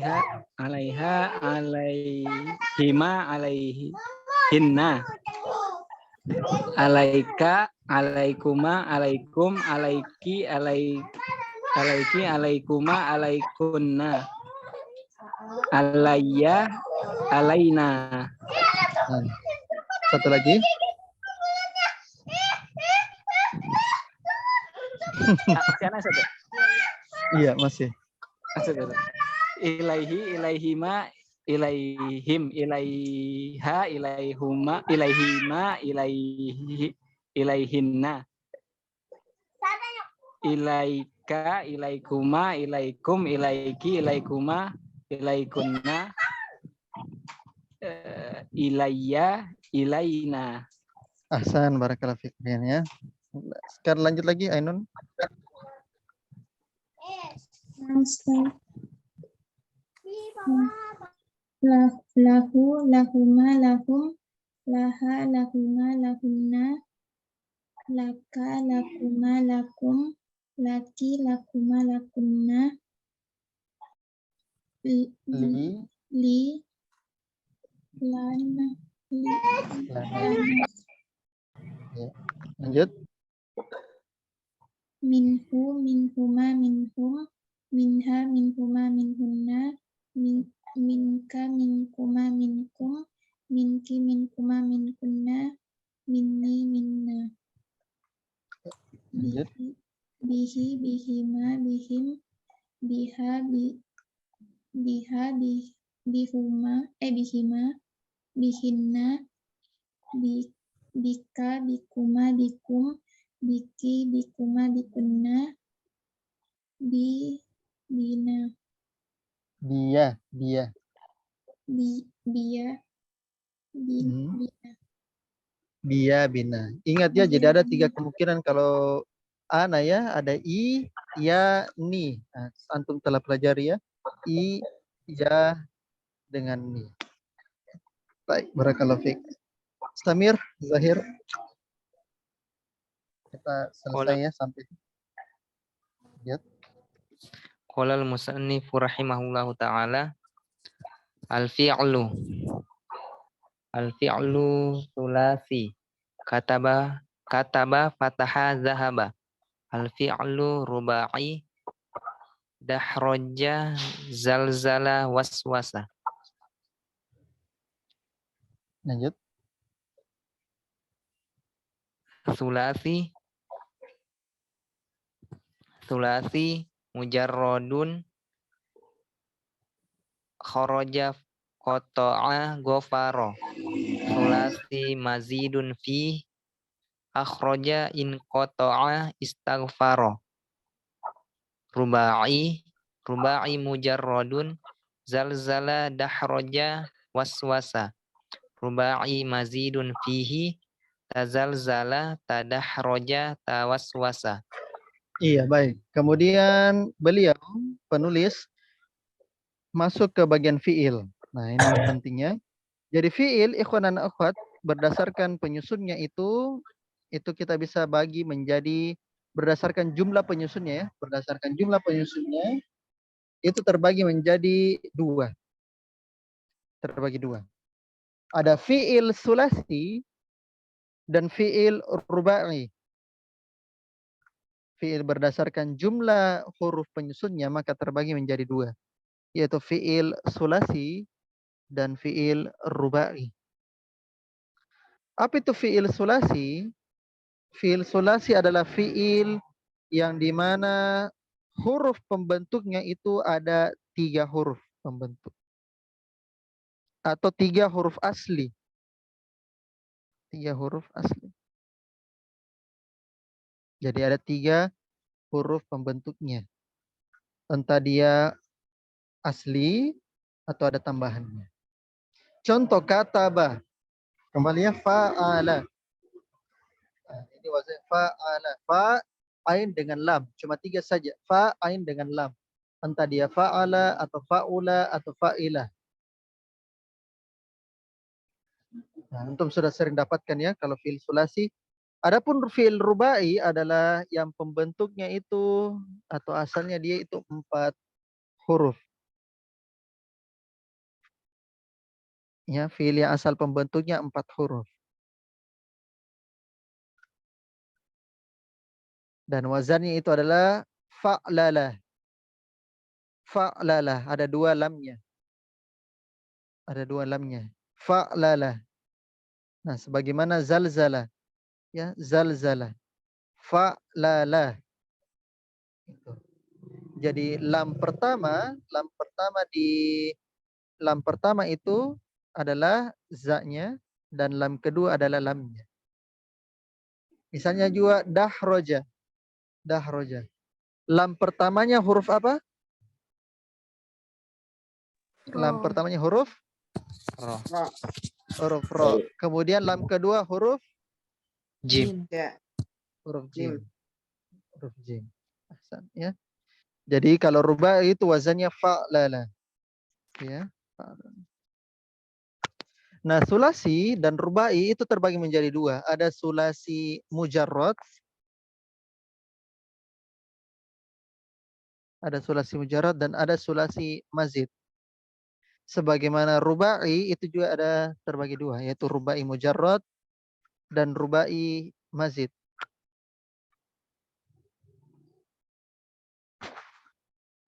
alaihima, alaihinna, alaika, alaikuma, alaikum, alaiki, alaikuma, alaikunna, alayya, alaina. Nah, satu lagi. Masih aneh, Ustaz ya? Iya, masih. Ilaihi, ilaihima, ilaihim, ilaiha, ilaihuma, ilaihima, ilaihinna, ilaika, ilaikuma, ilaikum, ilaiki, ilaikuma, ilaikunna, ilayya, ilaina. Ahsan, barakallahu fiik ya. Sekarang lanjut lagi, Ainun. Lahu, lahuma, lahum, laha, lahuma, lahunna, laka, lakuma, lakum, laki, lakuma, lakunna, li, lana, Ya. Lanjut. minhu, minhuma, minhum, minha, minhuma, minhunna, minka, minkuma, minkum, minki, minkuma, minkunna, minni, minna. Lanjut. Bihi, bihima, bihim, biha, bihuma, bihima, bihinna, bika, bikuma, bikum, biki, bikuma, bikunna, bina. Biya. Bina. Biya, bina. Ingat ya, jadi ada 3 kemungkinan kalau ana ya, ada i, ya, ni. Nah, antum telah pelajari ya. I, ya, dengan ni. Baik, barakallahu fiik. Samir, Zahir. Kita selesai ya sampai. Lihat. Qala al-musannifu rahimahullahu ta'ala al-fi'lu sulasi kataba fataha zahaba. Al-fi'lu rubai dahroja, zalzala, waswasa. Lanjut. Sulasi mujarrodun, kharaja, qata'a, ghafara. Sulasi mazidun fi, akhraja, in qata'a, istaghfara. Rubai mujarrodun, zalzala, dahroja, waswasa. Rubai mazidun fihi, tazalzala, tadahroja, tawaswasa. Iya, baik. Kemudian beliau penulis masuk ke bagian fiil. Nah, ini pentingnya. Jadi fiil ikhwan dan akhwat berdasarkan penyusunnya itu kita bisa bagi menjadi berdasarkan jumlah penyusunnya ya. Berdasarkan jumlah penyusunnya itu terbagi menjadi dua. Terbagi dua. Ada fiil sulasi dan fiil rubai. Fiil berdasarkan jumlah huruf penyusunnya maka terbagi menjadi dua, yaitu fiil sulasi dan fiil rubai. Apa itu fiil sulasi? Fiil sulasi adalah fiil yang dimana huruf pembentuknya itu ada 3 huruf pembentuk atau 3 huruf asli. 3 huruf asli. Jadi ada 3 huruf pembentuknya. Entah dia asli atau ada tambahannya. Contoh kata ba. Kembali ya, fa'ala. Nah, ini wazan fa'ala. Fa, ain dengan lam. Cuma 3 saja. Fa, ain dengan lam. Entah dia fa'ala atau fa'ula atau fa'ilah. Nah, antum sudah sering dapatkan ya kalau fi'il sulasi. Adapun fi'il rubai adalah yang pembentuknya itu atau asalnya dia itu 4 huruf. Ya, fi'il yang asal pembentuknya 4 huruf. Dan wazannya itu adalah fa'lalah. Fa'lalah, ada 2 lamnya. Ada 2 lamnya. Fa'lalah. Nah, sebagaimana zalzala. Ya, zalzala. Fa'lalah. Jadi lam pertama itu adalah za-nya dan lam kedua adalah lamnya. Misalnya juga dahroja. Dahroja. Lam pertamanya huruf apa? Lam pertamanya huruf Ro. huruf ro. Kemudian lam kedua huruf Jim. huruf jim. Huruf jim. Ahsan, ya. Jadi kalau ruba itu wazannya fa'lala. Ya, fa'lala. Nah, sulasi dan rubai itu terbagi menjadi 2. Ada sulasi mujarrad. Ada sulasi mujarrad dan ada sulasi mazid. Sebagaimana rubai itu juga ada terbagi 2, yaitu rubai mujarrad dan rubai mazid.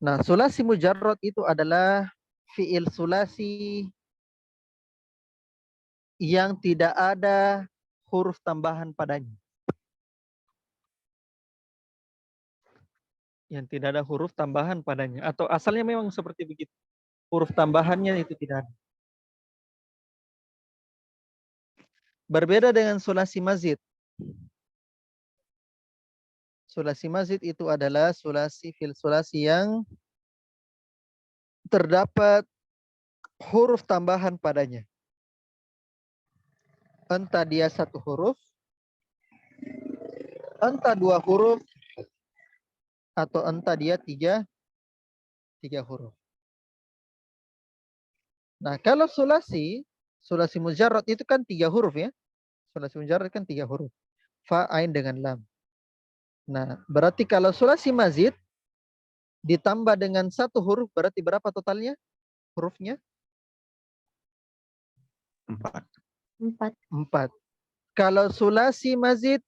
Nah, sulasi mujarrad itu adalah fiil sulasi yang tidak ada huruf tambahan padanya. Yang tidak ada huruf tambahan padanya. Atau asalnya memang seperti begitu. Huruf tambahannya itu tidak ada. Berbeda dengan sulasi mazid. Sulasi mazid itu adalah fiil sulasi yang terdapat huruf tambahan padanya. Entah dia 1 huruf, entah 2 huruf, atau entah dia 3 huruf. Nah, kalau sulasi mujarrad itu kan 3 huruf ya. Sulasi mujarrad kan 3 huruf. Fa, ain dengan lam. Nah, berarti kalau sulasi mazid ditambah dengan 1 huruf berarti berapa totalnya? Hurufnya? 4. 4. Kalau sulasi mazid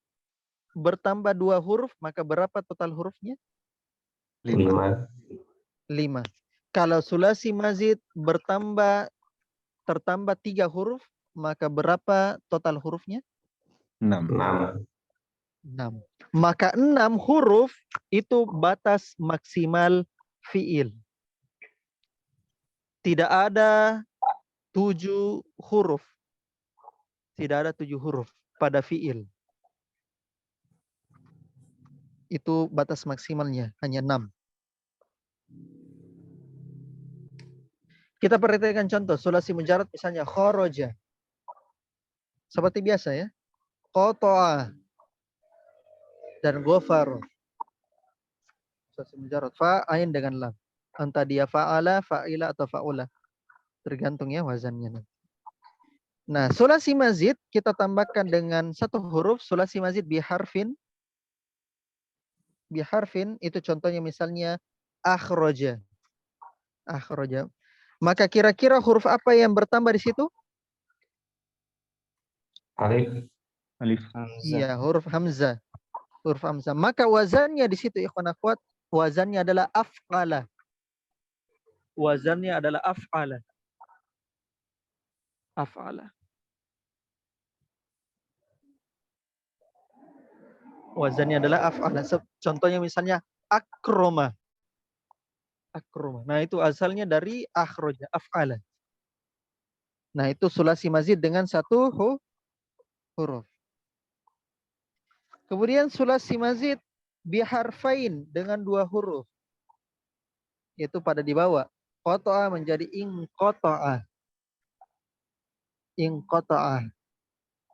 bertambah 2 huruf maka berapa total hurufnya? 5. 5. Kalau sulasi mazid tertambah 3 huruf, maka berapa total hurufnya? 6. 6. Maka 6 huruf itu batas maksimal fiil. Tidak ada 7 huruf. Tidak ada 7 huruf pada fiil. Itu batas maksimalnya, hanya 6. Kita perhatikan contoh sulasi mujarad misalnya kharaja. Seperti biasa ya. Qata'a dan ghafara. Sulasi mujarad fa ain dengan lam. Entah dia fa'ala, fa'ila atau fa'ula. Tergantung ya wazannya. Nah, sulasi mazid kita tambahkan dengan 1 huruf, sulasi mazid biharfin. Biharfin itu contohnya misalnya akhraja. Akhraja. Maka kira-kira huruf apa yang bertambah di situ? Alif. Iya, huruf hamzah. Huruf hamzah. Maka wazannya di situ ikhwan akhwat, wazannya adalah af'ala. Wazannya adalah af'ala. Af'ala. Wazannya adalah af'ala. Contohnya misalnya akroma. Akroma. Nah, itu asalnya dari akhraja, af'ala. Nah, itu sulasi mazid dengan 1 huruf. Kemudian sulasi mazid biharfain dengan 2 huruf. Yaitu pada di bawah. Qata'a menjadi inqata'a. Inqata'a.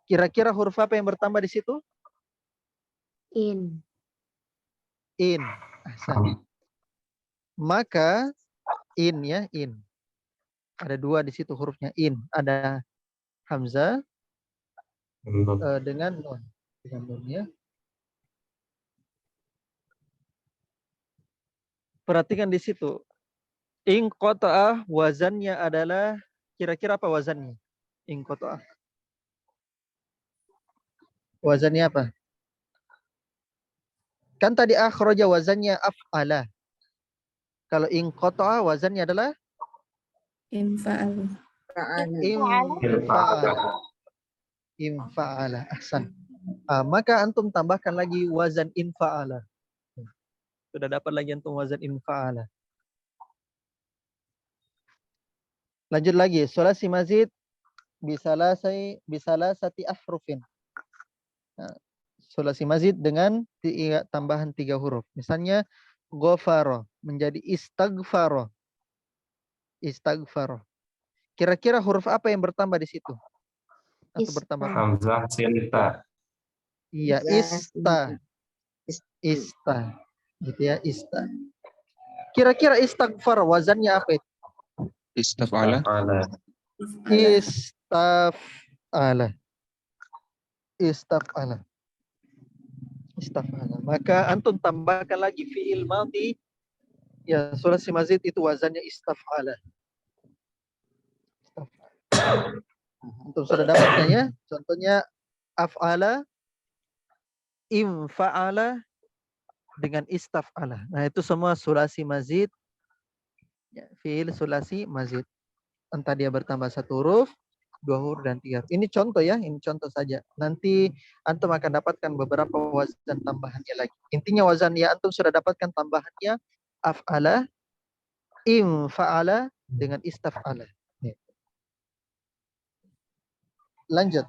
Kira-kira huruf apa yang bertambah di situ? In. In. Ahsan. Maka in ya, in. Ada 2 di situ hurufnya in. Ada hamzah dengan nun. Dengan nun ya. Perhatikan di situ. Inqata'ah wazannya adalah kira-kira apa wazannya? Inqata'ah. Wazannya apa? Kan tadi akhraja wazannya af'ala. Kalau inqata'ah wazannya adalah Infa'al. infa'ala. Infa'ala. Ahsan. Maka antum tambahkan lagi wazan infa'ala. Sudah dapat lagi antum wazan infa'ala. Lanjut lagi. Sulasi mazid bisalasati ahrufin. Nah, sulasi mazid dengan tambahan 3 huruf. Misalnya ghafara menjadi istaghfara. Istaghfara. Kira-kira huruf apa yang bertambah di situ? Atau bertambah? Hamzah sinta. Iya, ista. Ista. Gitu ya, ista. Kira-kira istaghfar wazannya apa itu? Istaf'ala. Istaf'ala. Istaf'ala. Istaf'ala. Maka antum tambahkan lagi fi'il madhi. Ya, sulasi mazid itu wazannya istaf'ala. Antum sudah dapatkan ya? Contohnya af'ala, infa'ala dengan istaf'ala. Nah, itu semua sulasi mazid. Ya, fi'il sulasi mazid. Entah dia bertambah 1 huruf, 2 huruf, dan 3 huruf. Ini contoh ya, ini contoh saja. Nanti antum akan dapatkan beberapa wazan tambahannya lagi. Intinya wazan ya antum sudah dapatkan tambahannya af'ala, infa'ala dengan istaf'ala. Lanjut.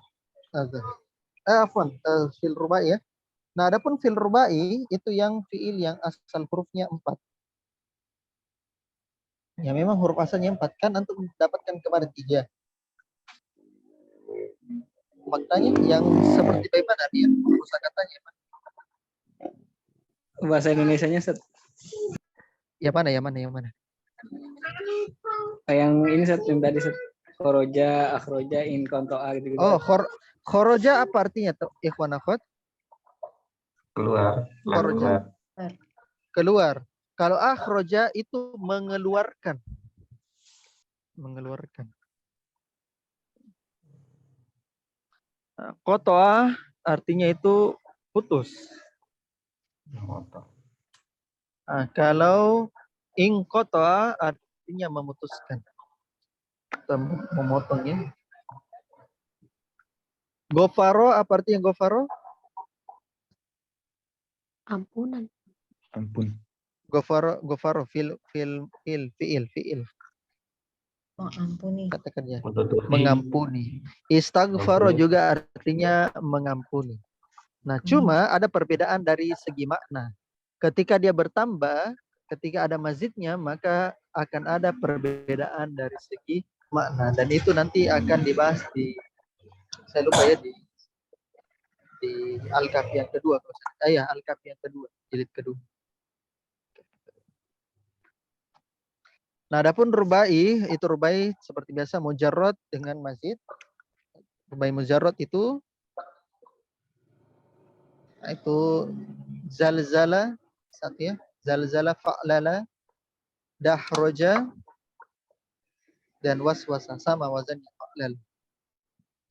Afwan, fil rubai ya. Nah, adapun fil rubai itu yang fiil yang asal hurufnya 4. Ya memang huruf asalnya 4 kan antum dapatkan kemarin 3. Maknanya yang seperti bagaimana dia kosakatanya? Bahasa Indonesianya Set. Yang mana? Yang ini Set, yang tadi Set. Khoroja, akhroja, in konto'a gitu. Oh, khoroja apa artinya tuh? Ikhwan akhwat? Keluar. Keluar. Kalau akhroja itu mengeluarkan. Mengeluarkan. Qata'a artinya itu putus. Kalau Ingqata artinya memutuskan atau memotongnya. Gofaro apa artinya gofaro? Ampunan. Ampun. Gofaro fiil. Mengampuni. Kata kerja. Menutupi. Mengampuni. Istaghfaro Mengampuni. juga artinya mengampuni. Nah, cuma ada perbedaan dari segi makna. Ketika dia bertambah, ketika ada mazidnya, maka akan ada perbedaan dari segi makna. Dan itu nanti akan dibahas di, saya lupa ya, di Al-Kahfi yang kedua. Al-Kahfi yang kedua, jilid kedua. Nah, adapun rubai, itu rubai seperti biasa mujarrad dengan mazid. Rubai mujarrad itu zalzala satu ya, zalzala fa'lala dahroja dan waswasa, sama wazannya fa'lal.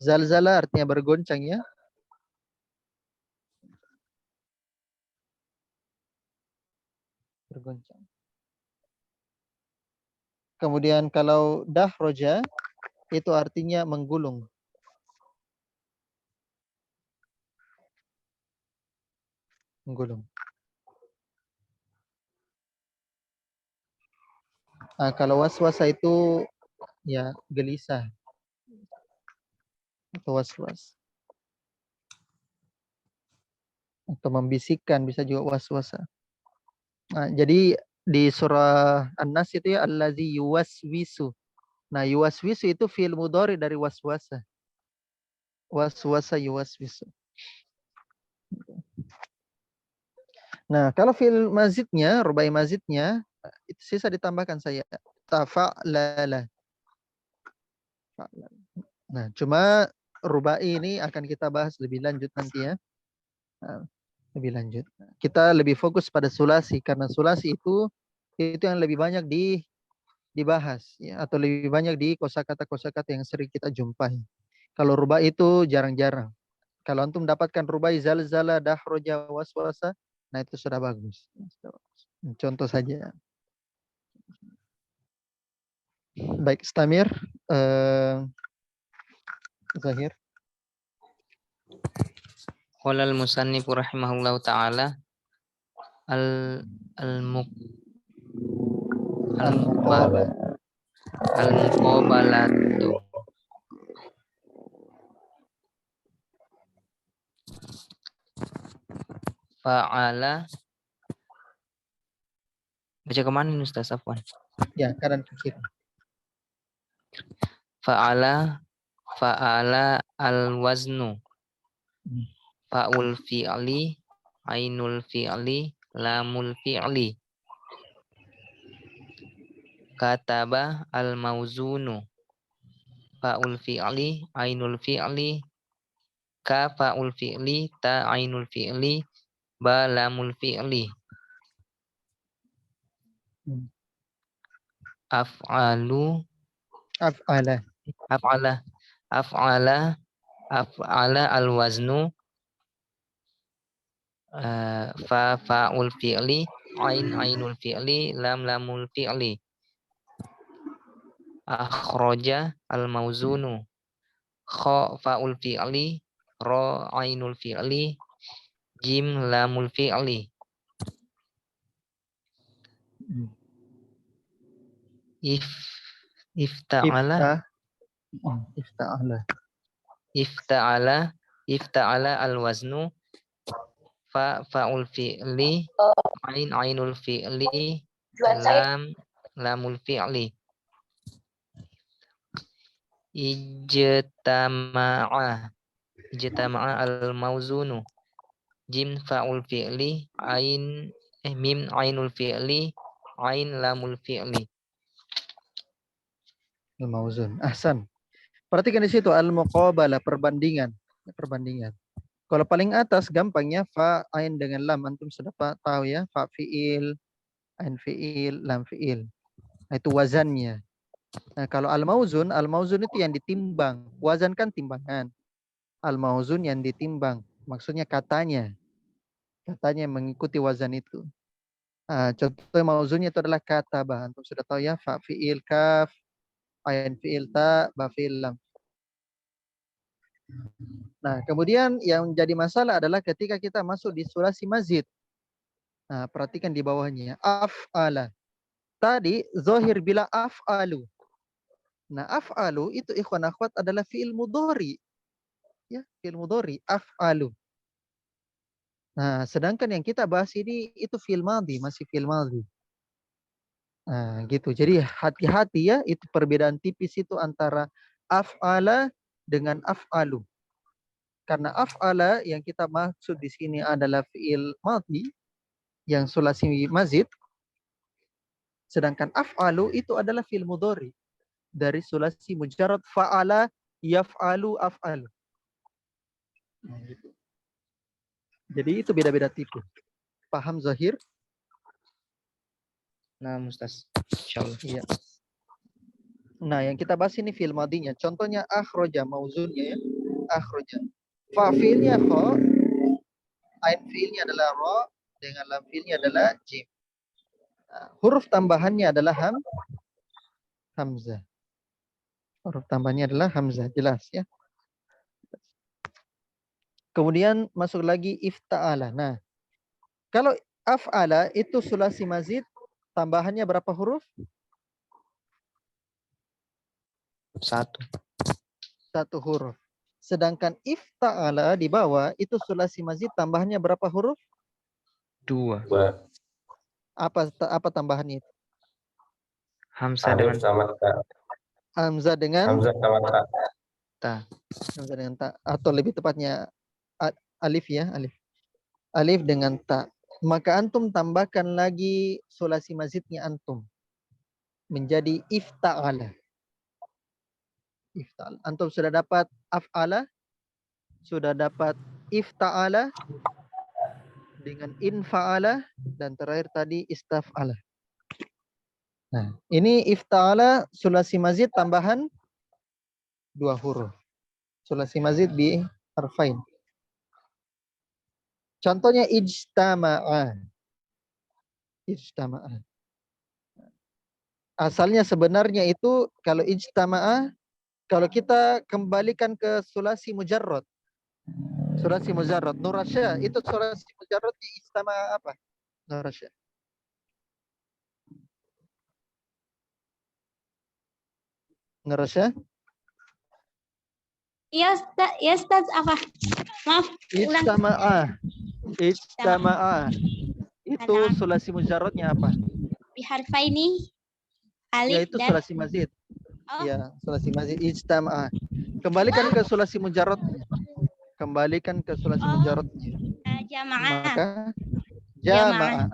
Zalzala artinya bergoncang ya. Bergoncang. Kemudian kalau dahroja itu artinya menggulung. Menggulung. Nah, kalau waswasa itu ya gelisah. Atau waswas. Atau membisikkan, bisa juga waswasa. Nah, jadi di surah An-Nas itu ya allazi yuwaswisu. Nah, yuwaswisu itu fi'il mudhari dari waswasa. Waswasa yuwaswisu. Nah, kalau fi'il mazidnya, rubai mazidnya, itu sisa ditambahkan saya. Tafa'lala. Nah, cuma rubai ini akan kita bahas lebih lanjut nanti ya. Nah, lebih lanjut. Kita lebih fokus pada sulasi, karena sulasi itu yang lebih banyak dibahas ya, atau lebih banyak di kosakata yang sering kita jumpai. Kalau rubai itu jarang-jarang. Kalau antum dapatkan rubai zalzala, dahroja, waswasa, nah itu sudah bagus. Contoh saja. Baik, Stamir, Zahir. Qala al-musannifu rahimahullahu ta'ala al-muqabalatu fa'ala. Baca kemana ini Ustaz Afwan? Ya, kanan ke kiri. Fa'ala al-waznu. Fa'ul fi'li, ainul fi'li, lamul fi'li. Kataba al-mauzunu. Fa'ul fi'li, ainul fi'li, ka fa'ul fi'li, ta ainul fi'li, ba lamul fi'li. Af'alu, Af'ala. af'ala al-waznu. Fa fa'ul fi'li, ainul fi'li, lamul fi'li. Akhraja al-mauzunu. Kha fa'ul fi'li, ra ainul fi'li, jim lamul fi'li. Ifta'ala al-waznu. Fa fa'ul fi'li, ainul fi'li, lamul fi'li. Ijtama'a al-mauzunu. Jim fa'ul fi'li, mim ainul fi'li, ain lamul fi'li. Al-mauzun. Ahsan. Perhatikan di situ al-muqabalah, perbandingan. Kalau paling atas gampangnya fa ain dengan lam, antum sudah tahu ya, fa fiil, ain fiil, lam fiil. Nah, itu wazannya. Nah, kalau al-mauzun itu yang ditimbang. Wazan kan timbangan. Al-mauzun yang ditimbang. Maksudnya katanya. Katanya mengikuti wazan itu. Contoh mauzunnya itu adalah kataba. Antum sudah tahu ya, fa fiil kaf, ain fiil ta, ba fiil lam. Nah, kemudian yang jadi masalah adalah ketika kita masuk di sulasi mazid. Nah, perhatikan di bawahnya. Af'ala. Tadi zohir bila af'alu. Nah, af'alu itu ikhwan akhwat adalah fi'il mudhari. Ya, fi'il mudhari. Af'alu. Nah, sedangkan yang kita bahas ini itu fi'il madhi, masih fi'il madhi. Nah, gitu. Jadi hati-hati ya, itu perbedaan tipis itu antara af'ala dengan af'alu. Karena af'ala yang kita maksud di sini adalah fi'il madhi yang sulasi mazid, sedangkan af'alu itu adalah fi'il mudhari dari sulasi mujarrad fa'ala yaf'alu af'alu. Nah, gitu. Jadi itu beda-beda tipe. Paham Zahir? Nah, Ustaz. Insyaallah. Iya. Nah, yang kita bahas ini fi'il madhinya. Contohnya akhroja mauzunnya ya. Akhroja. Fa fi'ilnya kha, ain fi'ilnya adalah ra, dengan lam fi'ilnya adalah jim. Nah, huruf tambahannya adalah hamzah. Huruf tambahannya adalah hamzah, jelas ya. Kemudian masuk lagi ifta'ala. Nah, kalau af'ala itu sulasi mazid, tambahannya berapa huruf? 1. 1 huruf. Sedangkan ifta'ala di bawah itu sulasi mazid, tambahannya berapa huruf? 2. Apa tambahannya itu? Hamzah dengan Alif sama ta. Hamzah dengan Hamzah sama ta. ta. hamzah dengan ta, atau lebih tepatnya alif ya, alif. Alif dengan ta. Maka antum tambahkan lagi sulasi mazidnya antum menjadi ifta'ala. Ifta'ala. Antum sudah dapat af'ala, sudah dapat ifta'ala dengan infa'ala, dan terakhir tadi istaf'ala. Nah, ini ifta'ala sulasi mazid tambahan 2 huruf. Sulasi mazid bi harfain. Contohnya ijtama'a. Ijtama'a. Asalnya sebenarnya itu kalau ijtama'a, kalau kita kembalikan ke sulasi mujarrad. Sulasi mujarrad. Nurasya, itu sulasi mujarrad di ijtama'a apa? Nurasya. Nurasya? Ya Ustaz, apa? Maaf, ulang. Ijtama'a. Ijtama'a. Itu Katakan. sulasi mujarradnya apa? Biharfaini alif Yaitu dan sulasi mazid. oh, Ya, sulasi mazid ijtama'a. Kembalikan ke sulasi mujarradnya. Kembalikan ke sulasi mujarradnya. jamaah. Maka jamaah.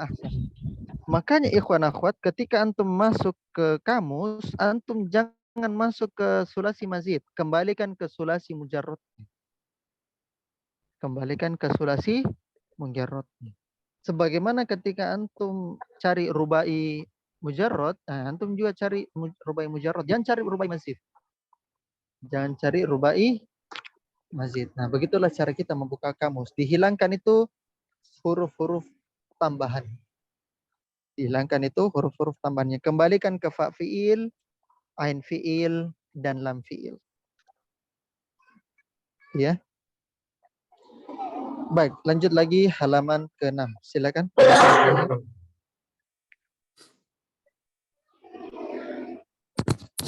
Makanya ikhwan akhwat, ketika antum masuk ke kamus, antum jangan masuk ke sulasi mazid, kembalikan ke sulasi mujarrad. Kembalikan ke sulasi mujarrad. Sebagaimana ketika antum cari rubai mujarrad, nah, antum juga cari rubai mujarrad. Jangan cari rubai mazid. Jangan cari rubai mazid. Nah, begitulah cara kita membuka kamus. Dihilangkan itu huruf-huruf tambahan. Dihilangkan itu huruf-huruf tambahannya. Kembalikan ke fa fi'il, ain fi'il, dan lam fi'il. Ya. Baik, lanjut lagi halaman ke-6. Silakan.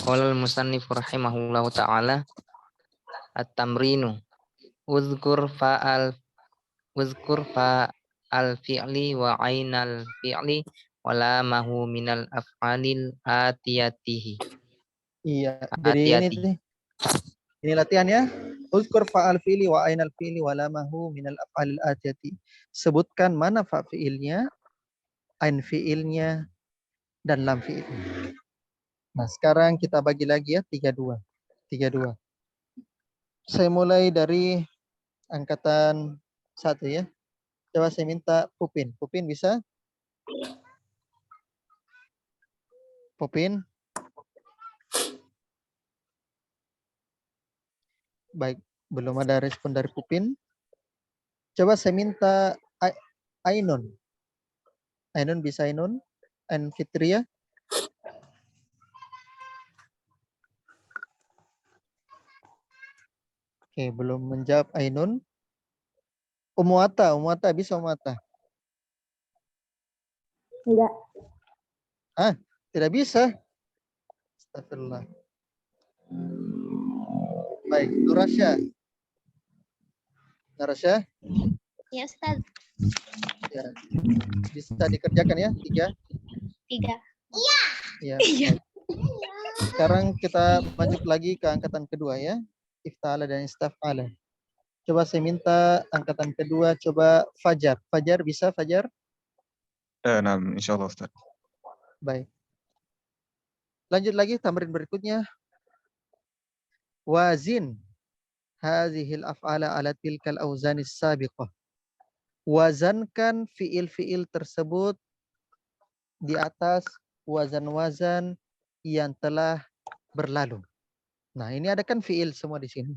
Qala al-musannif rahimahullahu ta'ala at-tamrinu uzkur fa'al fi'li wa ainal fi'li wa lamahu minal af'alil atiyatihi. Iya, jadi ini latihan ya. Uzkur fa'al fi'li wa ainal fi'li wa lamahu minal af'alil atiyati. Sebutkan mana fa fi'ilnya, ain fi'ilnya, dan lam fi'ilnya. Nah, sekarang kita bagi lagi ya 32. 32. Saya mulai dari angkatan 1 ya. Coba saya minta Pupin. Pupin bisa? Pupin. Baik, belum ada respon dari Pupin. Coba saya minta Ainun. Ainun bisa Ainun? Ain Fitria? Oke, belum menjawab Ainun. Umuata bisa Umuata? Enggak. Tidak bisa. Astagfirullah. Baik, Nurasya. Nurasya, Ya Ustaz. ya. Bisa dikerjakan ya, 3? 3. Ya. Baik. Sekarang kita lanjut lagi ke angkatan kedua ya. Ifta'ala dan istaf'ala. Coba saya minta angkatan kedua, coba Fajar. Fajar bisa, Fajar? Naam, insyaallah Ustaz. Baik. Lanjut lagi tamrin berikutnya. Wazin hazihil af'ala ala tilkal auzanis sabiqah. Wazankan fiil-fiil tersebut di atas wazan-wazan yang telah berlalu. Nah, ini ada kan fiil semua di sini.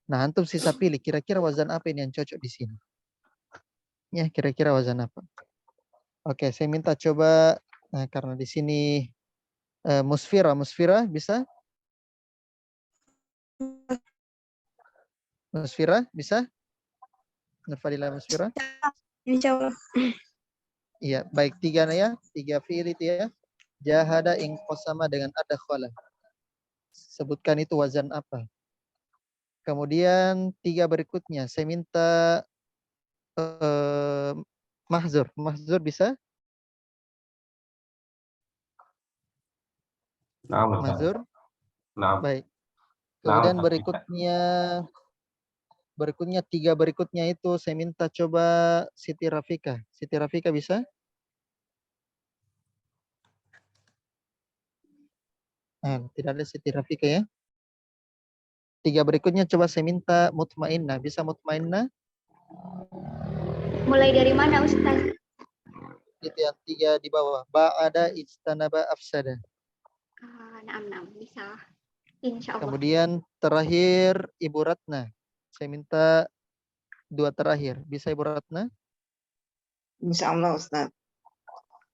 Nah, antum sisa pilih kira-kira wazan apa ini yang cocok di sini. Ya, kira-kira wazan apa. Oke, saya minta coba karena di sini Musfira bisa? Musfira bisa? Nurfadila Musfira? Insyaallah. Iya, baik 3 ya. 3 fiil itu ya. Jahada ing qasama dengan adakhala. Sebutkan itu wazan apa. Kemudian 3 berikutnya saya minta Mahzur. Mahzur bisa? Naam, Ustaz. Mahzur? Naam. Baik. Naam, Kemudian Ustaz, bisa. berikutnya 3 berikutnya itu saya minta coba Siti Rafika. Siti Rafika bisa? Tidak ada Siti Rafika ya. 3 berikutnya coba saya minta Mutmainnah. Bisa Mutmainnah? Mulai dari mana Ustaz? Itu yang 3 di bawah. Ba'ada ijtanaba afsada. Naam, bisa. Insyaallah. Kemudian terakhir Ibu Ratna. Saya minta 2 terakhir. Bisa Ibu Ratna? Insyaallah Ustaz.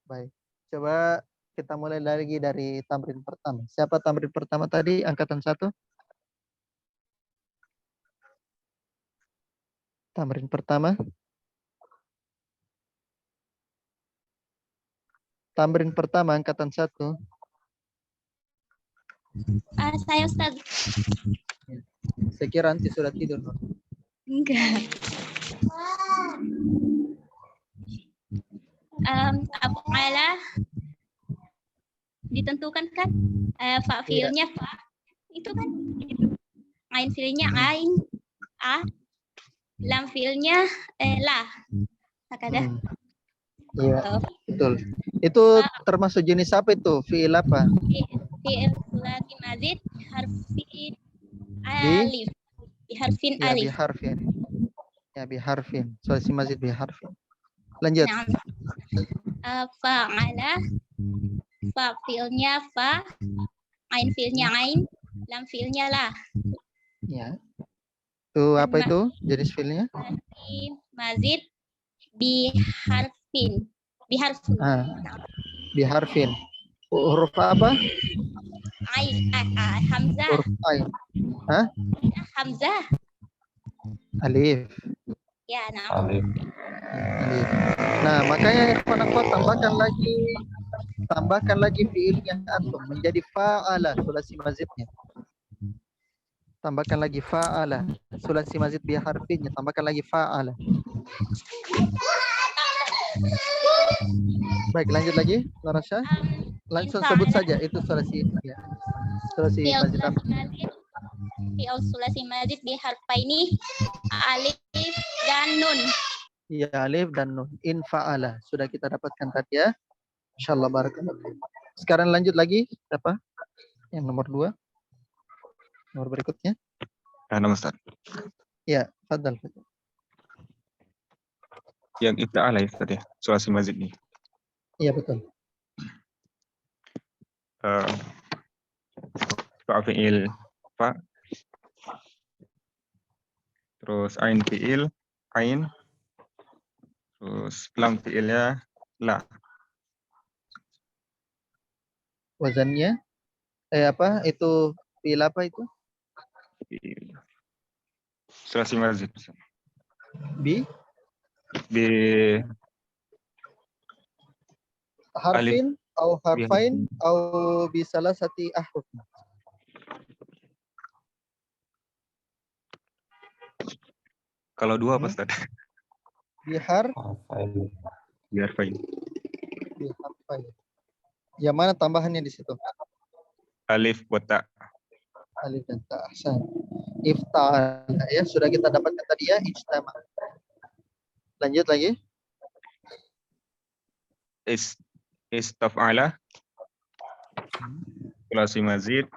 Baik. Coba kita mulai lagi dari tamrin pertama. Siapa tamrin pertama tadi? Angkatan 1? Tamrin pertama. Tamrin pertama angkatan 1. Saya Ustaz. Saya kira nanti sudah tidur. Enggak. Af'ala ditentukan kan? Fa fiilnya fa. Itu kan. Ain fiilnya ain. A. Lam fiilnya la. Hakadah. Iya, betul. Itu termasuk jenis apa itu? Fiil apa? Fiil sulasi mazid harfi alif. Biharfin Ya, alif. biharfin. Ya, biharfin. Sulasi mazid biharfin. Lanjut. Fa'ala. Fa fiilnya fa. Ain fiilnya ain. Lam fiilnya la. Ya. Itu apa itu jenis fiilnya? Mazid biharfin. Biharfin. Biharfin. Huruf apa? Ain. Hamzah. Huruf ain. Hah? Hamzah. Alif. Ya, nah. Alif. Alif. Nah, makanya tambahkan lagi fiilnya antum menjadi fa'ala sulasi mazidnya. Tambahkan lagi fa'ala sulasi mazid biharfinnya. Tambahkan lagi fa'ala. Baik, lanjut lagi, Larasya. Langsung sebut saja itu sulasi ya. Sulasi mazid apa? Fi'il sulasi mazid biharfaini alif dan nun. Iya, alif dan nun. In fa'ala. Sudah kita dapatkan tadi ya. Insyaallah barakallahu. Sekarang lanjut lagi apa? Yang nomor 2. Nomor berikutnya. Nama Ustaz. Ya, fadal. Yang ifta'ala ya Ustaz ya, sulasi mazid nih. Iya, betul. Fa fi'il fa. Terus ain fi'il ain. Terus lam fi'ilnya la. Wazannya apa itu fi'il apa itu? Sulasi mazid. Bi Bi harfin atau harfain atau bi salasati ahruf. Kalau dua apa Ustaz? Bihar Harfain. Biar fine. biharfain. Yang mana tambahannya di situ? Alif wa ta. Alif dan ta. Ahsan. Ifta'ala ya, sudah kita dapatkan tadi ya, ijtama. Lanjut lagi. Istaf'ala. Sulasi mazid.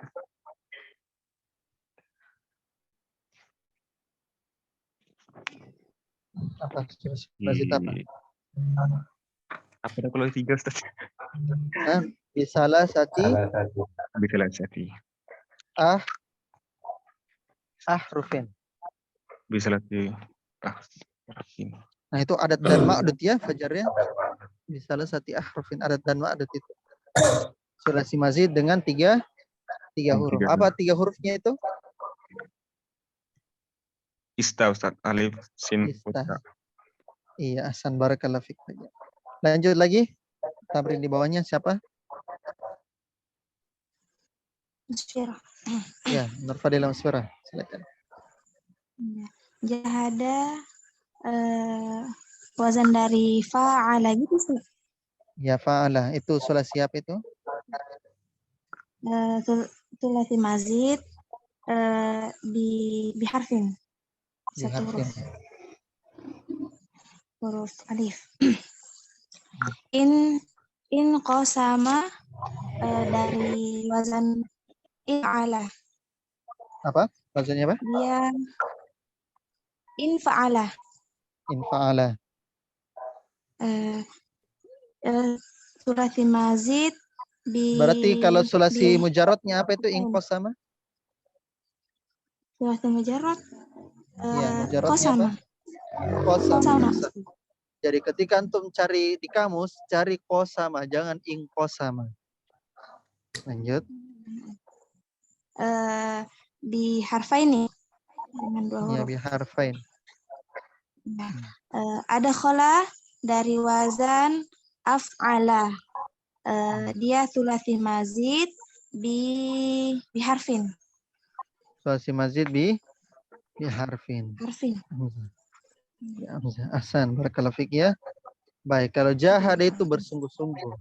Apa? Mazid apa? Apa dah kalau tiga Ustaz? Bisalah sati Salah satu. Bisalasati. ahrufin. Bisalati. Nah itu adat dan ma'dud ya fajarnya. Bisalah sati ahrufin, adat dan ma'dud itu. Sulasi mazid dengan tiga huruf. Tiga Apa 3 hurufnya itu? Ista Ustaz. Alif, sin, Ista. wa ta. Iya, ahsan barakallahu fik. Lanjut lagi. Tamrin di bawahnya siapa? Musfirah. Ya, Nur Fadila Musfirah. Silakan. Jahada wazan dari fa'ala gitu sih. Ya fa'ala itu sulasi apa itu? Sulasi mazid biharfin. Satu Biharfin. huruf alif. In qasama dari wazan i'ala. Apa? Wazannya apa? Dia in fa'ala. In fa'ala. Sulasi mazid Berarti kalau sulasi mujarradnya apa itu in qasama? sulasi mujarrad Iya, mujarradnya qasama. apa? Qasama. Jadi ketika antum cari di kamus, cari qasama, jangan in qasama. Lanjut. Di harfaini dengan 2 huruf. Ya biharfain. Ada khola dari wazan af'ala. Dia sulasi mazid biharfin. Sulasi mazid biharfin. Harfin. Ya, ahsan barakallahu fik ya. Baik, kalau jahada itu bersungguh-sungguh.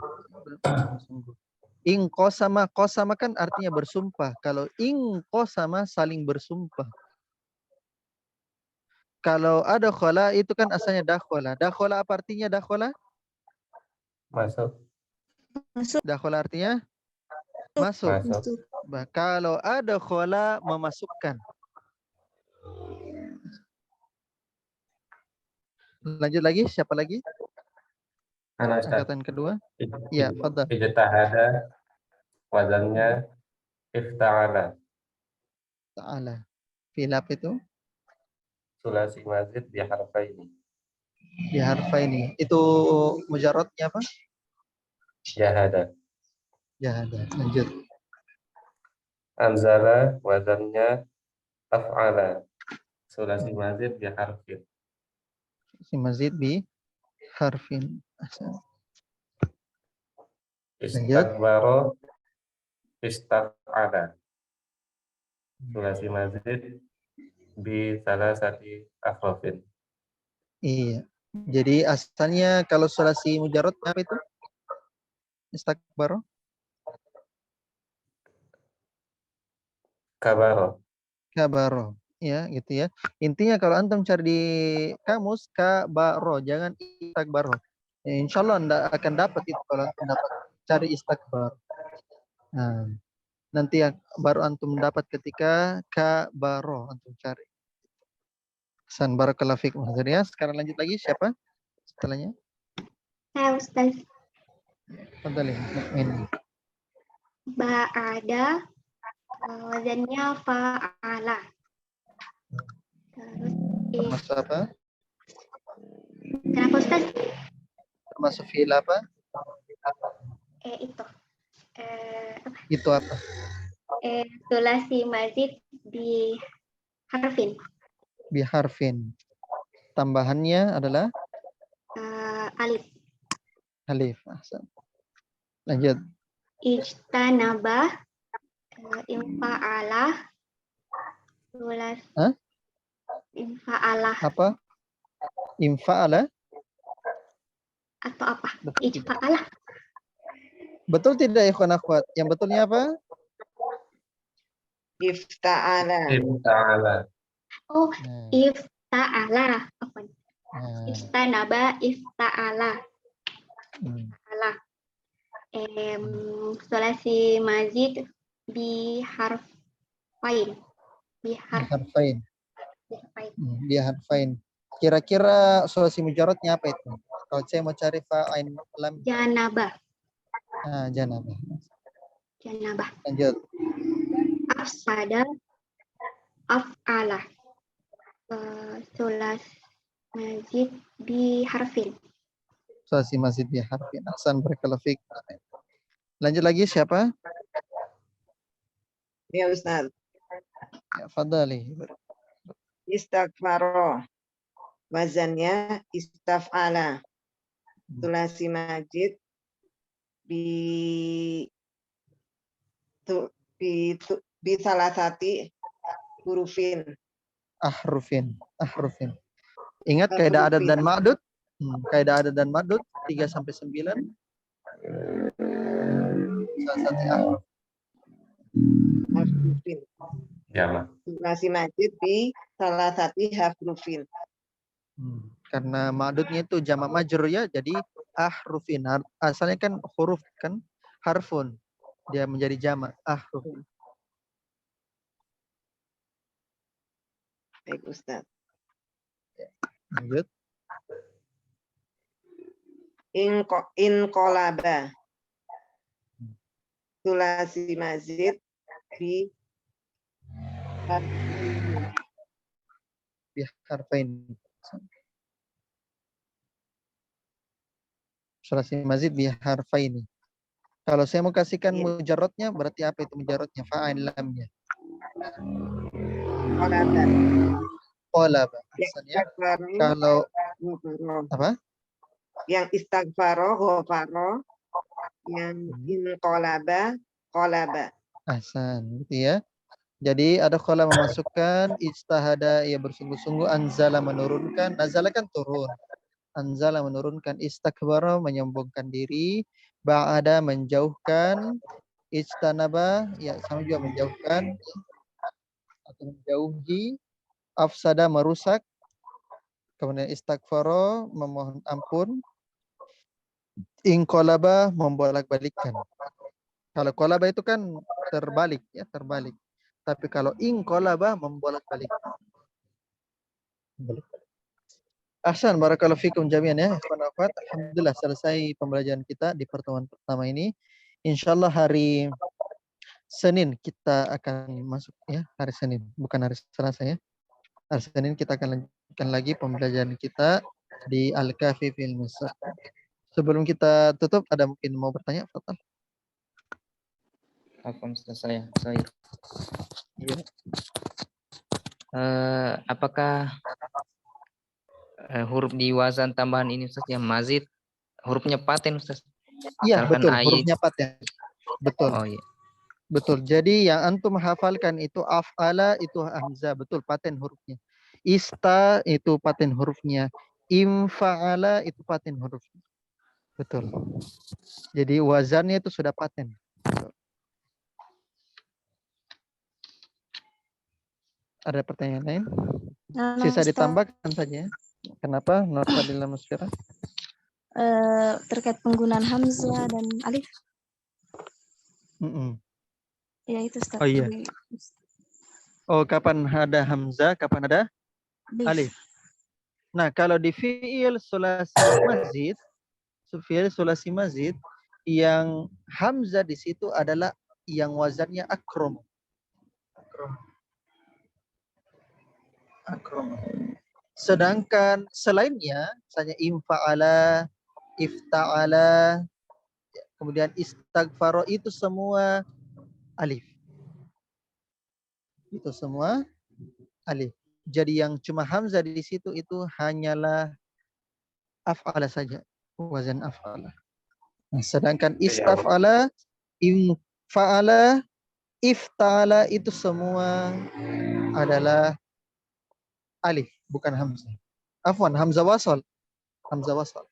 In qasama kan artinya bersumpah. Kalau in qasama saling bersumpah. Kalau ada khola itu kan asalnya dakhola. Dakhola apa artinya dakhola? Masuk. Dakhola artinya masuk. Masuk. Kalau ada khola memasukkan. Lanjut lagi, siapa lagi? Anak Ustaz. Angkatan kedua. Ya, fadhal. Ijtahada wazannya ifta'ala. Ta'ala. Fi'il apa itu? Sulasi mazid biharfaini. Biharfaini. Itu mujarradnya apa? Jahada. Jahada. Lanjut. Anzala wazannya af'ala. Sulasi mazid biharfin. Si mazid bi harfin. Istakbaro istaf'ala. Sulasi mazid bi salasati ahrufin. Iya. Jadi asalnya kalau sulasi mujarrad apa itu? Istakbaro. Kabaro. Kabaro. Ya, gitu ya. Intinya kalau antum cari di kamus kabaro, jangan istakbaro. Ya, insya Allah Anda akan dapat itu kalau antum dapat cari istakbar. Nah, nanti yang baru antum dapat ketika kabaro antum cari. San barakallahu fikum. Ya, sekarang lanjut lagi siapa? Setelahnya. Saya Ustaz. Fadhali, Mukmin. Ba'ada wazannya fa'ala. Terus Termasuk apa? kenapa Ustaz? Termasuk fi'il apa? Itu. Itu apa? Sulasi mazid bi harfin. Biharfin. Tambahannya adalah Alif. alif. Ahsan. Lanjut. Ijtanaba infa'ala sulas Hah? infa'ala Apa? Infa'ala? atau apa? Ijfa'ala. Betul tidak ikhwan akhwat? Yang betulnya apa? Ifta'ala. Ta'ala. Oh, Nah, ifta'ala. Apa? nah. Ijtanaba ifta'ala. Hmm. Ala. Sulasi mazid bi harfain. Bi Biharfain. harfain. Biharfain. Kira-kira sulasi mujarradnya apa itu? Kalau saya mau cari fa'ain lam. Janabah. Janabah. Janabah. Lanjut. Afsada af'ala. Sulas mazid bi harfin. Sulasi mazid biharfin. Ahsan, barakallahu fiik. Lanjut lagi siapa? Ya Ustaz. Ya, fadali. Istighfaro. Wazannya istaf'ala. Sulasi majid bi salasati hurufin. Ahrufin. Ingat kaidah adat dan ma'dud? Kaidah adat dan ma'dud 3 sampai 9. Salasati ahruf. Hurufin. Jama. Sulasi majid bi salasati hurufin. Karena ma'dudnya itu jamak majrur ya, jadi ahrufin. Asalnya kan huruf kan, harfun. Dia menjadi jamak ahrufin. Baik Ustaz. Lanjut. Inqolaba. Sulasi mazid bi Biharfain. Sulasi mazid biharfain. Kalau saya mau kasihkan mujarradnya, berarti apa itu mujarradnya? Fa'ain lamnya. Qolaba. Kalau apa? Yang istighfaro, ghafaro, yang inqolaba, qolaba. Ahsan, gitu ya. Jadi ada qala memasukkan, ijtahada ia bersungguh-sungguh, anzala menurunkan, nazala kan turun. Anzala menurunkan, istakbara menyombongkan diri, ba'ada menjauhkan, ijtanaba ya sama juga menjauhkan atau menjauhi, afsada merusak, kemudian istakbara memohon ampun, inqalaba membolak-balikkan. Kalau qolaba itu kan terbalik ya, terbalik. Tapi kalau inqalaba membolak-balik. Ahsan, barakallahu fikum jami'an ya. Alhamdulillah selesai pembelajaran kita di pertemuan pertama ini. Insyaallah hari Senin kita akan masuk ya, hari Senin, bukan hari Selasa ya. Hari Senin kita akan lanjutkan lagi pembelajaran kita di Al-Kafi fil Misr. Sebelum kita tutup, ada mungkin mau bertanya, Fatal? Apa Ustaz saya? Iya. Apakah huruf di wazan tambahan ini Ustaz yang mazid hurufnya paten Ustaz? Iya, Misalkan betul, hurufnya paten. Betul. Oh iya. Betul. Jadi yang antum hafalkan itu af'ala itu hamzah, betul paten hurufnya. Ista itu paten hurufnya. Infa'ala itu paten hurufnya. Betul. Jadi wazannya itu sudah paten. Ada pertanyaan lain? Sisa ditambahkan saja. Kenapa? Nurfadillah Musfira. Terkait penggunaan hamzah dan alif. Ya itu Ustaz. Oh iya. Oh, kapan ada hamzah, kapan ada alif. Nah, kalau di fi'il sulasi mazid, yang hamzah di situ adalah yang wazannya akrom. Sedangkan selainnya, misalnya infa'ala, ifta'ala, kemudian istaghfaro itu semua alif. Itu semua alif. Jadi yang cuma hamzah di situ itu hanyalah af'ala saja, wazan af'ala. Nah, sedangkan istaf'ala, infa'ala, ifta'ala itu semua adalah alif, bukan hamzah. Afwan, hamzah wasal. Hamzah wasal.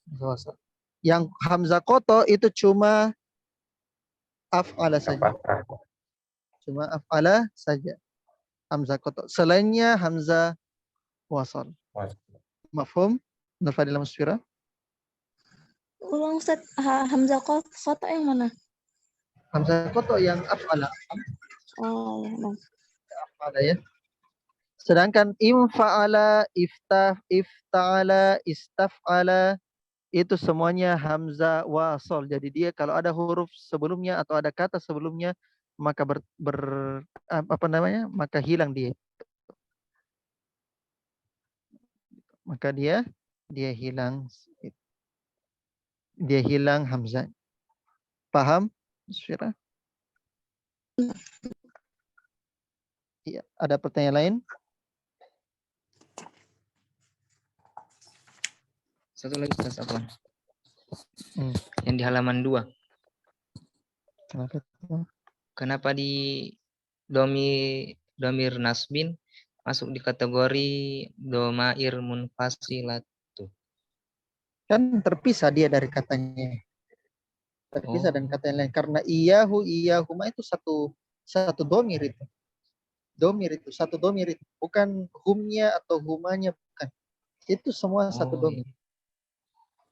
Hamzah wasal. Yang hamzah koto itu cuma af'ala saja. Cuma af'ala saja. Hamzah koto. Selainnya hamzah wasal. Mafhum? Nur Fadila Musfira? Ulang Ustaz, Hamzah kota yang mana? Hamzah koto yang af'ala. Oh, ya, Bang. Af'ala ya. Sedangkan infa'ala, ifta'ala, istaf'ala itu semuanya hamzah wasal. Jadi dia kalau ada huruf sebelumnya atau ada kata sebelumnya maka maka hilang dia. Maka dia hilang hamzah. Paham? Syirah? Iya, ada pertanyaan lain? Satu lagi Ustaz, Afwan. Hmm. Yang di halaman 2. Kenapa? Kenapa di domir nasbin masuk di kategori domair munfasilat? Kan terpisah dia dari katanya. Terpisah dan kata yang lain. Karena iyahuma itu satu domir itu. Satu domir itu. Bukan humnya atau humanya, bukan. Itu semua satu domir.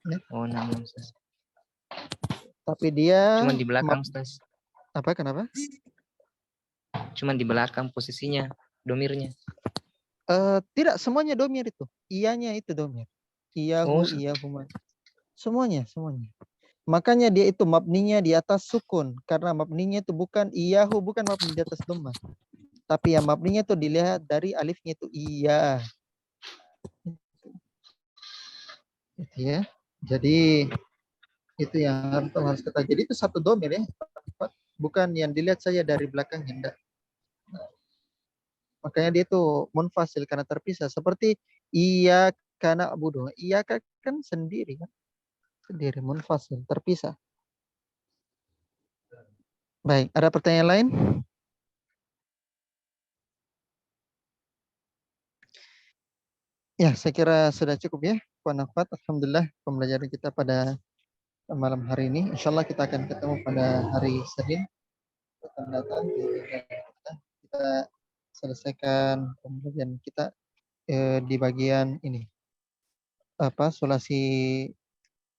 Ya. Oh, namun Ustaz. Tapi dia Cuman di belakang Ustaz. Apa, kenapa? Cuman di belakang posisinya, domirnya. Tidak, semuanya domir itu. Iyanya itu domir. Iyahu, iyahuma. Semuanya. Makanya dia itu mabninya di atas sukun. Karena mabninya itu bukan iyahu, bukan mabni di atas dhammah. Tapi yang mabninya itu dilihat dari alifnya itu iya. Itu ya. Jadi itu yang harus kita. Jadi itu satu domir ya. Bukan yang dilihat saja dari belakangnya. Enggak. Makanya dia itu munfasil karena terpisah. Seperti iya karena abudu. Iya kan sendiri kan. Sendiri, munfasil, terpisah. Baik, ada pertanyaan lain? Ya, saya kira sudah cukup ya. Alhamdulillah pembelajaran kita pada malam hari ini. Insyaallah kita akan ketemu pada hari Senin akan datang. Kita selesaikan pembelajaran kita di bagian ini. Sulasi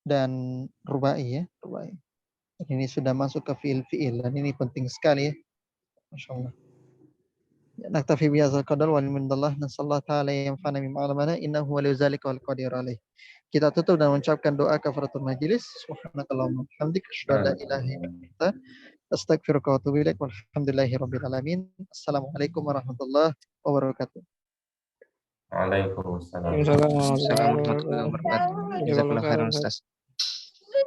dan rubai ya. Rubai. Ini sudah masuk ke fiil dan ini penting sekali ya. Masyaallah. Naktafi bihadzal qadar wal minallah nasallahu ta'ala yanfa'ana bima 'allamana innahu waliyyu dzalika wal qadiru alaih. Kita tutup dan mengucapkan doa kafaratul majelis. Subhanakallahumma wa bihamdika asyhadu an la ilaha illa anta astaghfiruka wa atubu ilaik. Walhamdulillahirabbil alamin. Assalamualaikum warahmatullahi wabarakatuh. Waalaikumsalam. Assalamualaikum warahmatullahi wabarakatuh. Jazakallahu khairan Ustaz.